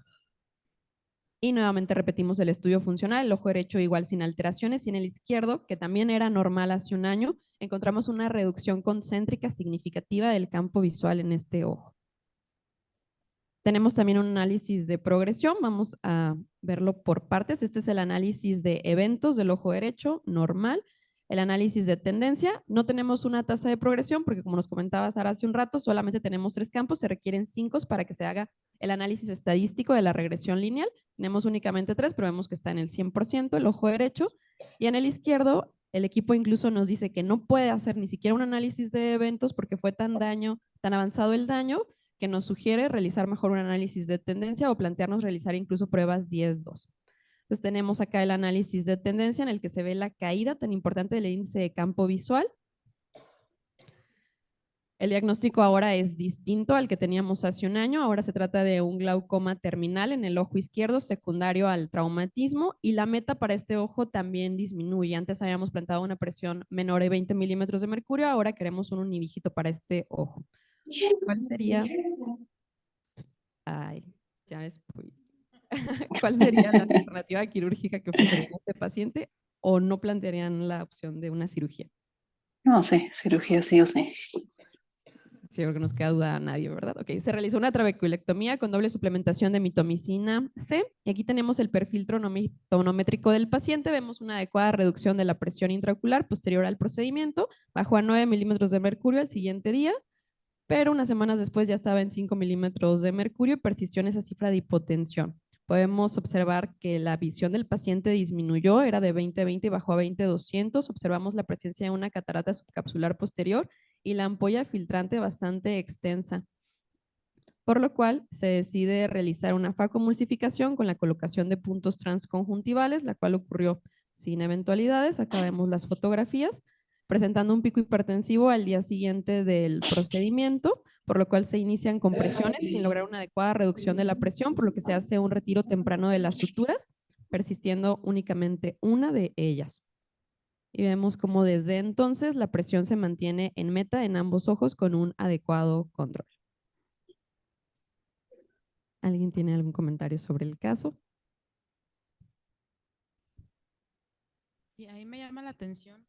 S3: Y nuevamente repetimos el estudio funcional, el ojo derecho igual sin alteraciones, y en el izquierdo, que también era normal hace un año, encontramos una reducción concéntrica significativa del campo visual en este ojo. Tenemos también un análisis de progresión, vamos a verlo por partes. Este es el análisis de eventos del ojo derecho, normal. El análisis de tendencia, no tenemos una tasa de progresión porque, como nos comentaba Sara hace un rato, solamente tenemos 3 campos, se requieren 5 para que se haga el análisis estadístico de la regresión lineal. Tenemos únicamente 3, pero vemos que está en el 100% el ojo derecho. Y en el izquierdo, el equipo incluso nos dice que no puede hacer ni siquiera un análisis de eventos porque fue tan avanzado el daño, que nos sugiere realizar mejor un análisis de tendencia o plantearnos realizar incluso pruebas 10-2. Entonces tenemos acá el análisis de tendencia en el que se ve la caída tan importante del índice de campo visual. El diagnóstico ahora es distinto al que teníamos hace un año. Ahora se trata de un glaucoma terminal en el ojo izquierdo secundario al traumatismo y la meta para este ojo también disminuye. Antes habíamos planteado una presión menor de 20 milímetros de mercurio, ahora queremos un unidígito para este ojo. ¿Cuál sería? Ay, ya ves. ¿Cuál sería la alternativa quirúrgica que ofrecería a este paciente o no plantearían la opción de una cirugía?
S8: No sé, cirugía sí o sí.
S3: Sí, porque nos queda duda a nadie, ¿verdad? Ok, se realizó una trabeculectomía con doble suplementación de mitomicina C. Y aquí tenemos el perfil tonométrico del paciente. Vemos una adecuada reducción de la presión intraocular posterior al procedimiento. Bajó a 9 milímetros de mercurio al siguiente día, pero unas semanas después ya estaba en 5 milímetros de mercurio y persistió en esa cifra de hipotensión. Podemos observar que la visión del paciente disminuyó, era de 20/20 y bajó a 20/200. Observamos la presencia de una catarata subcapsular posterior y la ampolla filtrante bastante extensa, por lo cual se decide realizar una facomulsificación con la colocación de puntos transconjuntivales, la cual ocurrió sin eventualidades. Acá vemos las fotografías, presentando un pico hipertensivo al día siguiente del procedimiento, por lo cual se inician compresiones sin lograr una adecuada reducción de la presión, por lo que se hace un retiro temprano de las suturas, persistiendo únicamente una de ellas. Y vemos cómo desde entonces la presión se mantiene en meta en ambos ojos con un adecuado control. ¿Alguien tiene algún comentario sobre el caso?
S6: Sí, ahí me llama la atención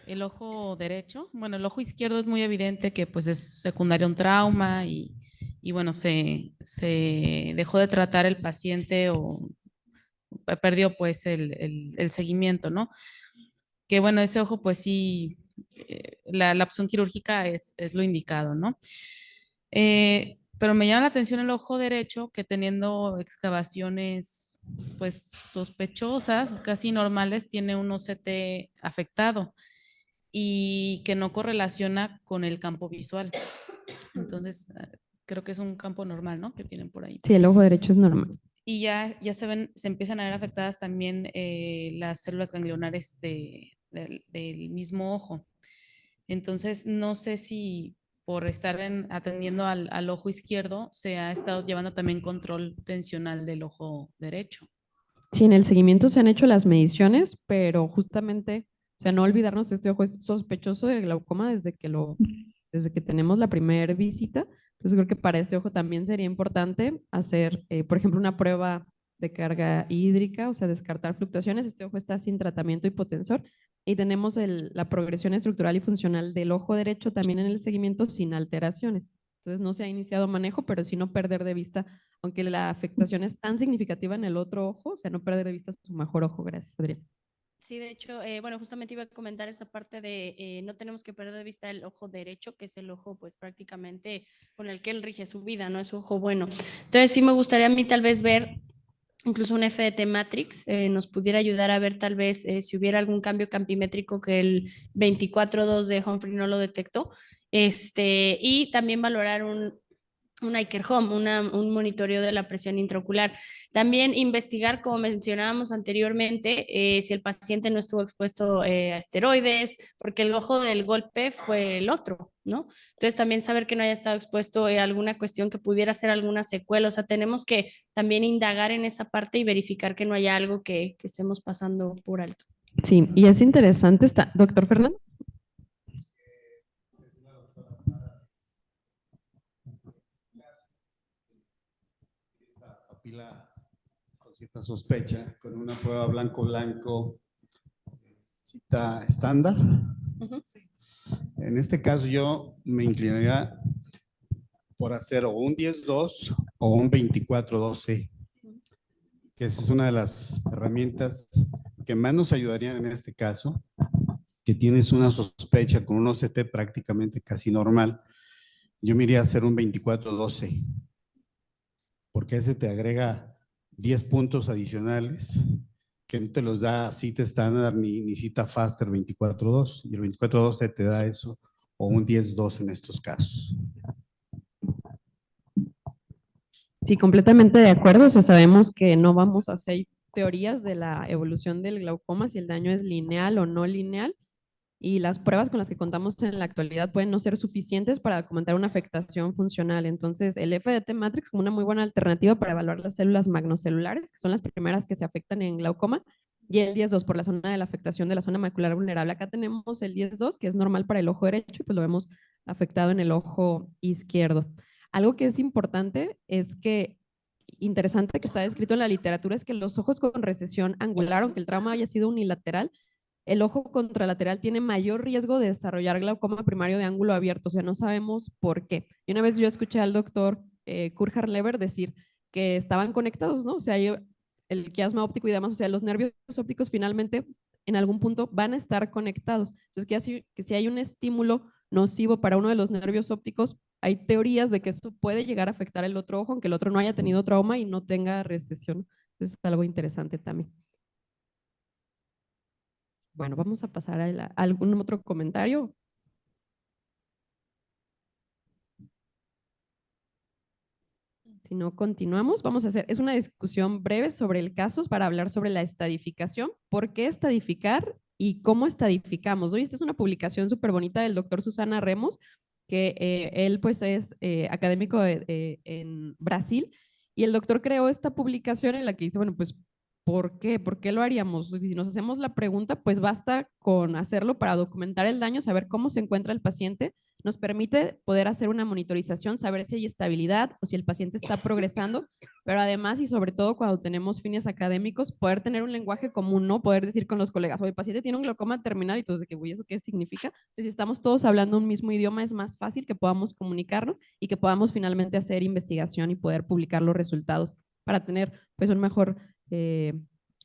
S6: el ojo derecho. Bueno, el ojo izquierdo es muy evidente que pues es secundario a un trauma y bueno, se dejó de tratar el paciente o perdió pues el seguimiento, ¿no? Que bueno, ese ojo pues sí, la opción quirúrgica es lo indicado, ¿no? Pero me llama la atención el ojo derecho que teniendo excavaciones pues sospechosas, casi normales, tiene un OCT afectado y que no correlaciona con el campo visual. Entonces, creo que es un campo normal, ¿no? Que tienen por ahí.
S3: Sí, el ojo derecho es normal.
S6: Y ya se empiezan a ver afectadas también las células ganglionares del mismo ojo. Entonces, no sé si por estar atendiendo al ojo izquierdo se ha estado llevando también control tensional del ojo derecho.
S3: Sí, en el seguimiento se han hecho las mediciones, pero justamente, o sea, no olvidarnos que este ojo es sospechoso de glaucoma desde que tenemos la primera visita. Entonces creo que para este ojo también sería importante hacer, por ejemplo, una prueba de carga hídrica, o sea, descartar fluctuaciones. Este ojo está sin tratamiento hipotensor y tenemos la progresión estructural y funcional del ojo derecho también en el seguimiento sin alteraciones. Entonces no se ha iniciado manejo, pero sí no perder de vista, aunque la afectación es tan significativa en el otro ojo, o sea, no perder de vista su mejor ojo. Gracias, Adrián.
S4: Sí, de hecho, bueno, justamente iba a comentar esa parte de no tenemos que perder de vista el ojo derecho, que es el ojo pues prácticamente con el que él rige su vida, no es su ojo bueno. Entonces sí me gustaría a mí tal vez ver incluso un FDT Matrix, nos pudiera ayudar a ver tal vez si hubiera algún cambio campimétrico que el 24/2 de Humphrey no lo detectó, y también valorar un Iker Home, un monitoreo de la presión intraocular. También investigar, como mencionábamos anteriormente, si el paciente no estuvo expuesto a esteroides, porque el ojo del golpe fue el otro, ¿no? Entonces también saber que no haya estado expuesto a alguna cuestión que pudiera ser alguna secuela. O sea, tenemos que también indagar en esa parte y verificar que no haya algo que estemos pasando por alto.
S3: Sí, y es interesante, doctor Fernando.
S9: Papila con cierta sospecha, con una prueba blanco-blanco, cita estándar. En este caso yo me inclinaría por hacer o un 10-2 o un 24-12, que esa es una de las herramientas que más nos ayudarían en este caso, que tienes una sospecha con un OCT prácticamente casi normal. Yo me iría a hacer un 24-12, porque ese te agrega 10 puntos adicionales que no te los da cita estándar ni cita faster 24-2, y el 24-12 te da eso, o un 10-2 en estos casos.
S3: Sí, completamente de acuerdo. O sea, sabemos que no vamos a hacer teorías de la evolución del glaucoma, si el daño es lineal o no lineal, y las pruebas con las que contamos en la actualidad pueden no ser suficientes para documentar una afectación funcional. Entonces, el FDT Matrix como una muy buena alternativa para evaluar las células magnocelulares, que son las primeras que se afectan en glaucoma, y el 10-2 por la zona de la afectación de la zona macular vulnerable. Acá tenemos el 10-2, que es normal para el ojo derecho, y pues lo vemos afectado en el ojo izquierdo. Algo que es importante es que, interesante que está descrito en la literatura, es que los ojos con recesión angular, aunque el trauma haya sido unilateral, el ojo contralateral tiene mayor riesgo de desarrollar glaucoma primario de ángulo abierto, o sea, no sabemos por qué. Y una vez yo escuché al doctor Kurt Harlever decir que estaban conectados, ¿no? O sea, el quiasma óptico y demás, o sea, los nervios ópticos finalmente en algún punto van a estar conectados. Entonces, que si hay un estímulo nocivo para uno de los nervios ópticos, hay teorías de que eso puede llegar a afectar el otro ojo, aunque el otro no haya tenido trauma y no tenga recesión. Entonces, es algo interesante también. Bueno, vamos a pasar a algún otro comentario. Si no, continuamos. Vamos a hacer, es una discusión breve sobre el caso para hablar sobre la estadificación. ¿Por qué estadificar y cómo estadificamos? Hoy esta es una publicación súper bonita del doctor Susana Remos, que él pues es académico en Brasil, y el doctor creó esta publicación en la que dice, bueno, pues ¿por qué? ¿Por qué lo haríamos? Si nos hacemos la pregunta, pues basta con hacerlo para documentar el daño, saber cómo se encuentra el paciente. Nos permite poder hacer una monitorización, saber si hay estabilidad o si el paciente está progresando, pero además y sobre todo cuando tenemos fines académicos, poder tener un lenguaje común, ¿no? Poder decir con los colegas, oye, el paciente tiene un glaucoma terminal y todos de que, uy, ¿eso qué significa? Entonces, si estamos todos hablando un mismo idioma, es más fácil que podamos comunicarnos y que podamos finalmente hacer investigación y poder publicar los resultados para tener pues un mejor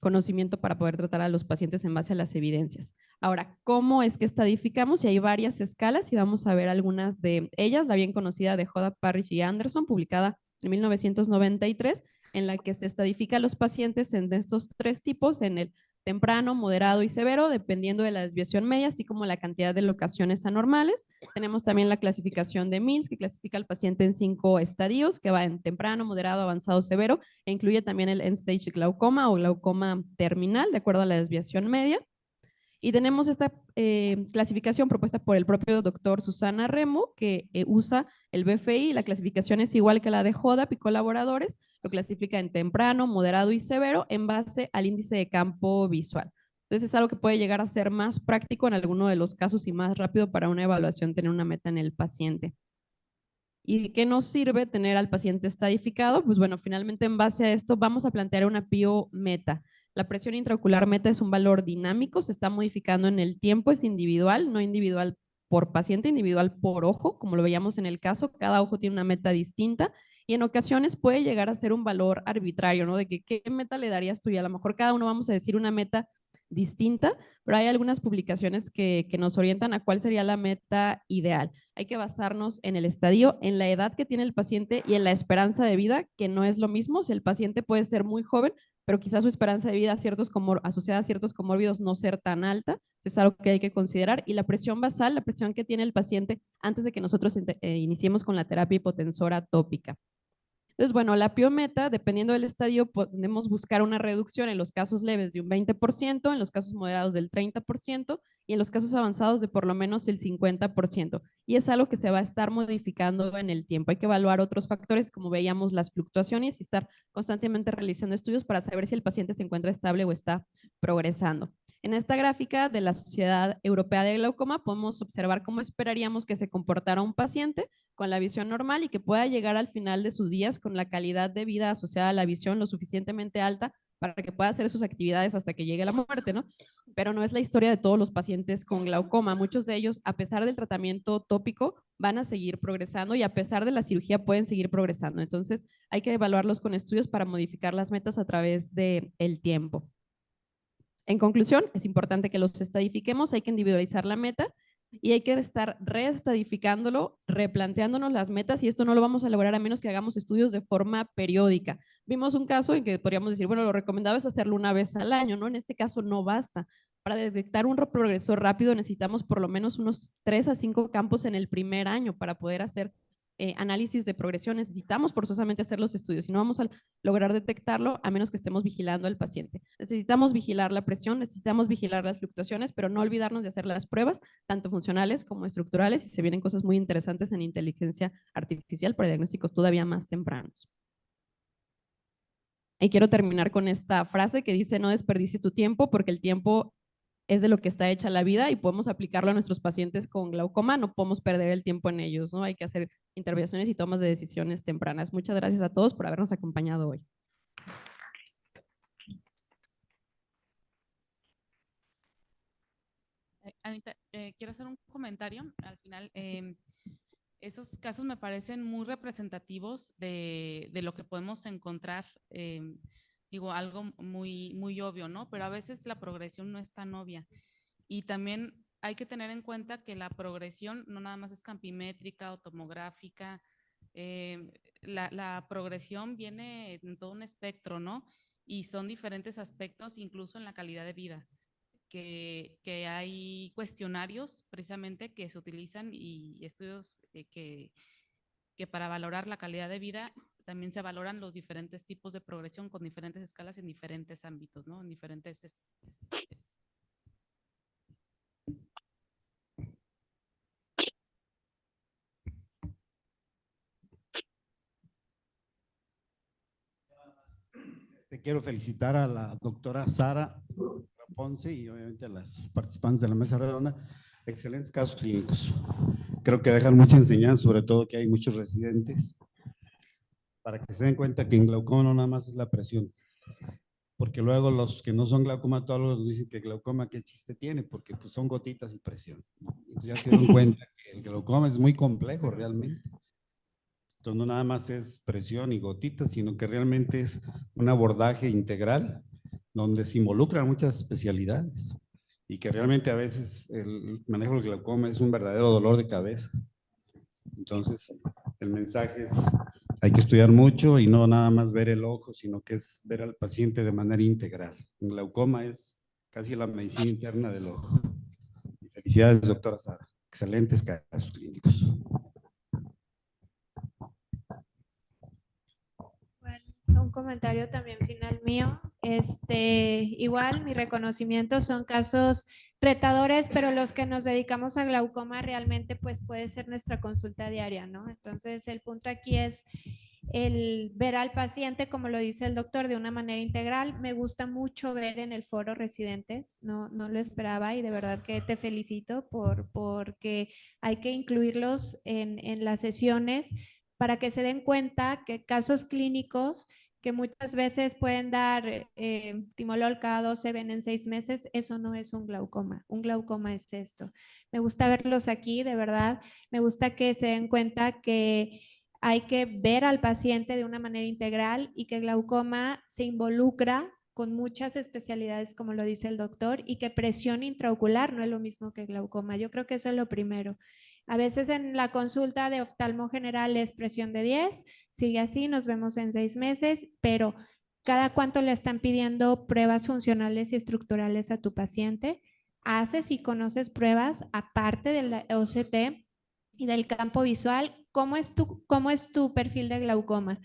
S3: conocimiento para poder tratar a los pacientes en base a las evidencias. Ahora, ¿cómo es que estadificamos? Y hay varias escalas y vamos a ver algunas de ellas. La bien conocida de Joda, Parrish y Anderson, publicada en 1993, en la que se estadifica a los pacientes en estos tres tipos, en el temprano, moderado y severo, dependiendo de la desviación media, así como la cantidad de locaciones anormales. Tenemos también la clasificación de Mills, que clasifica al paciente en 5 estadios, que va en temprano, moderado, avanzado, severo, e incluye también el end-stage glaucoma o glaucoma terminal, de acuerdo a la desviación media. Y tenemos esta clasificación propuesta por el propio doctor Susana Remo, que usa el BFI. La clasificación es igual que la de JODAP y colaboradores. Lo clasifica en temprano, moderado y severo en base al índice de campo visual. Entonces es algo que puede llegar a ser más práctico en alguno de los casos y más rápido para una evaluación tener una meta en el paciente. ¿Y qué nos sirve tener al paciente estadificado? Pues bueno, finalmente en base a esto vamos a plantear una PIO meta. La presión intraocular meta es un valor dinámico, se está modificando en el tiempo, es individual, no individual por paciente, individual por ojo, como lo veíamos en el caso, cada ojo tiene una meta distinta y en ocasiones puede llegar a ser un valor arbitrario, ¿no? De que qué meta le darías tú y a lo mejor cada uno vamos a decir una meta distinta, pero hay algunas publicaciones que nos orientan a cuál sería la meta ideal. Hay que basarnos en el estadio, en la edad que tiene el paciente y en la esperanza de vida, que no es lo mismo. Si el paciente puede ser muy joven, pero quizás su esperanza de vida asociada a ciertos comórbidos no ser tan alta, es algo que hay que considerar. Y la presión basal, la presión que tiene el paciente antes de que nosotros iniciemos con la terapia hipotensora tópica. Entonces, bueno, la piometa, dependiendo del estadio, podemos buscar una reducción en los casos leves de un 20%, en los casos moderados del 30% y en los casos avanzados de por lo menos el 50%. Y es algo que se va a estar modificando en el tiempo. Hay que evaluar otros factores, como veíamos las fluctuaciones, y estar constantemente realizando estudios para saber si el paciente se encuentra estable o está progresando. En esta gráfica de la Sociedad Europea de Glaucoma podemos observar cómo esperaríamos que se comportara un paciente con la visión normal y que pueda llegar al final de sus días con la calidad de vida asociada a la visión lo suficientemente alta para que pueda hacer sus actividades hasta que llegue la muerte, ¿no? Pero no es la historia de todos los pacientes con glaucoma. Muchos de ellos, a pesar del tratamiento tópico, van a seguir progresando y a pesar de la cirugía pueden seguir progresando. Entonces, hay que evaluarlos con estudios para modificar las metas a través del tiempo. En conclusión, es importante que los estadifiquemos, hay que individualizar la meta y hay que estar reestadificándolo, replanteándonos las metas, y esto no lo vamos a lograr a menos que hagamos estudios de forma periódica. Vimos un caso en que podríamos decir, bueno, lo recomendable es hacerlo una vez al año, ¿no? En este caso no basta. Para detectar un progreso rápido necesitamos por lo menos unos 3 a 5 campos en el primer año para poder hacer análisis de progresión, necesitamos forzosamente hacer los estudios y no vamos a lograr detectarlo a menos que estemos vigilando al paciente. Necesitamos vigilar la presión, necesitamos vigilar las fluctuaciones, pero no olvidarnos de hacer las pruebas, tanto funcionales como estructurales, y se vienen cosas muy interesantes en inteligencia artificial para diagnósticos todavía más tempranos. Y quiero terminar con esta frase que dice: no desperdicies tu tiempo, porque el tiempo es de lo que está hecha la vida y podemos aplicarlo a nuestros pacientes con glaucoma, no podemos perder el tiempo en ellos, ¿no? Hay que hacer intervenciones y tomas de decisiones tempranas. Muchas gracias a todos por habernos acompañado hoy.
S6: Anita, quiero hacer un comentario. Al final, esos casos me parecen muy representativos de lo que podemos encontrar. Digo, algo muy obvio, ¿no? Pero a veces la progresión no es tan obvia. Y también hay que tener en cuenta que la progresión no nada más es campimétrica o tomográfica. La progresión viene en todo un espectro, ¿no? Y son diferentes aspectos, incluso en la calidad de vida. Que hay cuestionarios precisamente que se utilizan y estudios que para valorar la calidad de vida también se valoran los diferentes tipos de progresión con diferentes escalas en diferentes ámbitos, ¿no? En diferentes...
S9: Quiero felicitar a la doctora Sara Ponce y obviamente a las participantes de la mesa redonda. Excelentes casos clínicos. Creo que dejan mucha enseñanza, sobre todo que hay muchos residentes, para que se den cuenta que en glaucoma no nada más es la presión. Porque luego los que no son glaucomatólogos nos dicen que glaucoma qué chiste tiene, porque pues son gotitas y presión. Entonces ya se dieron cuenta que el glaucoma es muy complejo realmente. Entonces no nada más es presión y gotitas, sino que realmente es un abordaje integral donde se involucran muchas especialidades y que realmente a veces el manejo del glaucoma es un verdadero dolor de cabeza. Entonces el mensaje es: hay que estudiar mucho y no nada más ver el ojo, sino que es ver al paciente de manera integral. El glaucoma es casi la medicina interna del ojo. Y felicidades, doctora Sara. Excelentes casos clínicos.
S7: Un comentario también final mío. Igual, mi reconocimiento, son casos retadores, pero los que nos dedicamos a glaucoma realmente pues puede ser nuestra consulta diaria, ¿no? Entonces el punto aquí es el ver al paciente, como lo dice el doctor, de una manera integral. Me gusta mucho ver en el foro residentes, no lo esperaba y de verdad que te felicito porque hay que incluirlos en las sesiones para que se den cuenta que casos clínicos que muchas veces pueden dar timolol cada 12, ven en 6 meses, eso no es un glaucoma. Un glaucoma es esto. Me gusta verlos aquí, de verdad. Me gusta que se den cuenta que hay que ver al paciente de una manera integral y que el glaucoma se involucra con muchas especialidades, como lo dice el doctor, y que presión intraocular no es lo mismo que glaucoma. Yo creo que eso es lo primero. A veces en la consulta de oftalmo general es presión de 10, sigue así, nos vemos en 6 meses, pero ¿cada cuánto le están pidiendo pruebas funcionales y estructurales a tu paciente? Haces y conoces pruebas aparte de la OCT y del campo visual. ¿Cómo es tu perfil de glaucoma?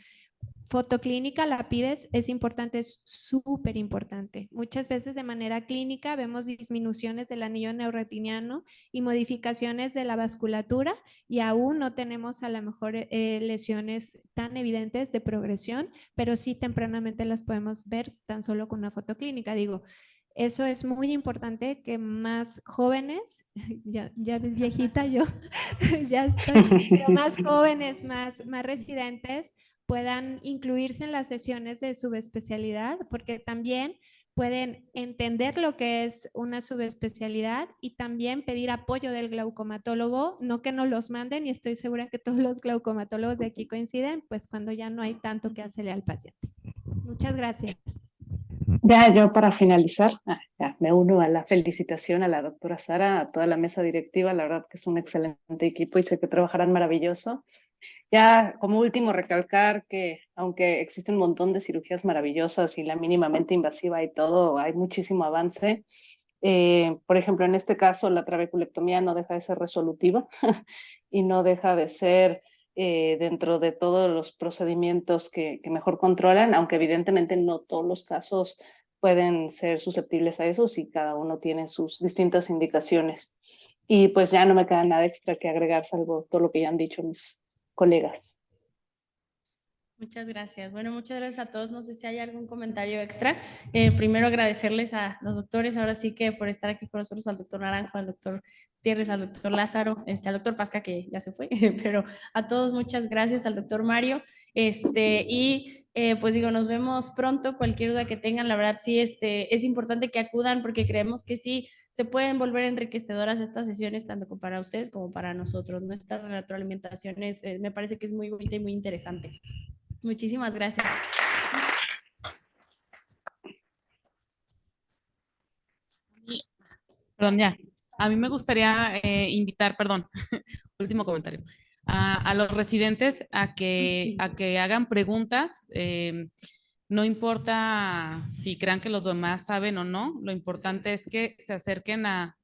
S7: Fotoclínica la pides, es importante, es súper importante. Muchas veces de manera clínica vemos disminuciones del anillo neuroretiniano y modificaciones de la vasculatura y aún no tenemos a lo mejor lesiones tan evidentes de progresión, pero sí tempranamente las podemos ver tan solo con una fotoclínica. Digo, eso es muy importante que más jóvenes, ya viejita yo, ya estoy, pero más jóvenes, más residentes puedan incluirse en las sesiones de subespecialidad, porque también pueden entender lo que es una subespecialidad y también pedir apoyo del glaucomatólogo, no que nos los manden, y estoy segura que todos los glaucomatólogos de aquí coinciden, pues cuando ya no hay tanto que hacerle al paciente. Muchas gracias.
S8: Ya, yo para finalizar, ya me uno a la felicitación a la doctora Sara, a toda la mesa directiva. La verdad que es un excelente equipo y sé que trabajarán maravilloso. Ya como último recalcar que aunque existe un montón de cirugías maravillosas y la mínimamente invasiva y todo, hay muchísimo avance. Por ejemplo, en este caso la trabeculectomía no deja de ser resolutiva y no deja de ser dentro de todos los procedimientos que mejor controlan, aunque evidentemente no todos los casos pueden ser susceptibles a eso si cada uno tiene sus distintas indicaciones. Y pues ya no me queda nada extra que agregar, salvo todo lo que ya han dicho mis colegas.
S4: Muchas gracias. Bueno, muchas gracias a todos. No sé si hay algún comentario extra. Primero agradecerles a los doctores, ahora sí que por estar aquí con nosotros, al doctor Naranjo, al doctor Gutiérrez, al doctor Lázaro, al doctor Pasca, que ya se fue, pero a todos muchas gracias, al doctor Mario. Pues digo, nos vemos pronto. Cualquier duda que tengan, la verdad sí es importante que acudan porque creemos que sí se pueden volver enriquecedoras estas sesiones, tanto para ustedes como para nosotros. Nuestra retroalimentación me parece que es muy bonita y muy interesante. Muchísimas gracias.
S6: Perdón, ya. A mí me gustaría invitar, perdón, último comentario, a los residentes a que hagan preguntas. No importa si crean que los demás saben o no, lo importante es que se acerquen a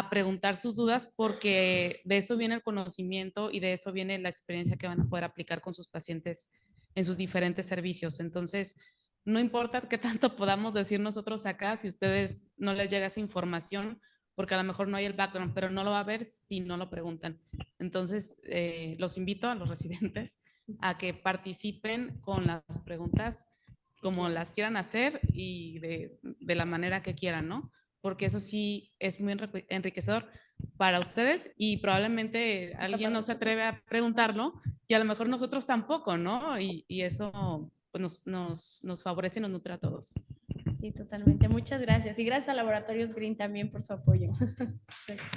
S6: preguntar sus dudas porque de eso viene el conocimiento y de eso viene la experiencia que van a poder aplicar con sus pacientes en sus diferentes servicios. Entonces, no importa qué tanto podamos decir nosotros acá, si ustedes no les llega esa información, porque a lo mejor no hay el background, pero no lo va a ver si no lo preguntan. Entonces, los invito a los residentes a que participen con las preguntas como las quieran hacer y de la manera que quieran, ¿no? Porque eso sí es muy enriquecedor para ustedes y probablemente alguien no se atreve a preguntarlo y a lo mejor nosotros tampoco, ¿no? Y eso pues, nos favorece y nos nutre a todos.
S4: Sí, totalmente. Muchas gracias. Y gracias a Laboratorios Green también por su apoyo. Gracias.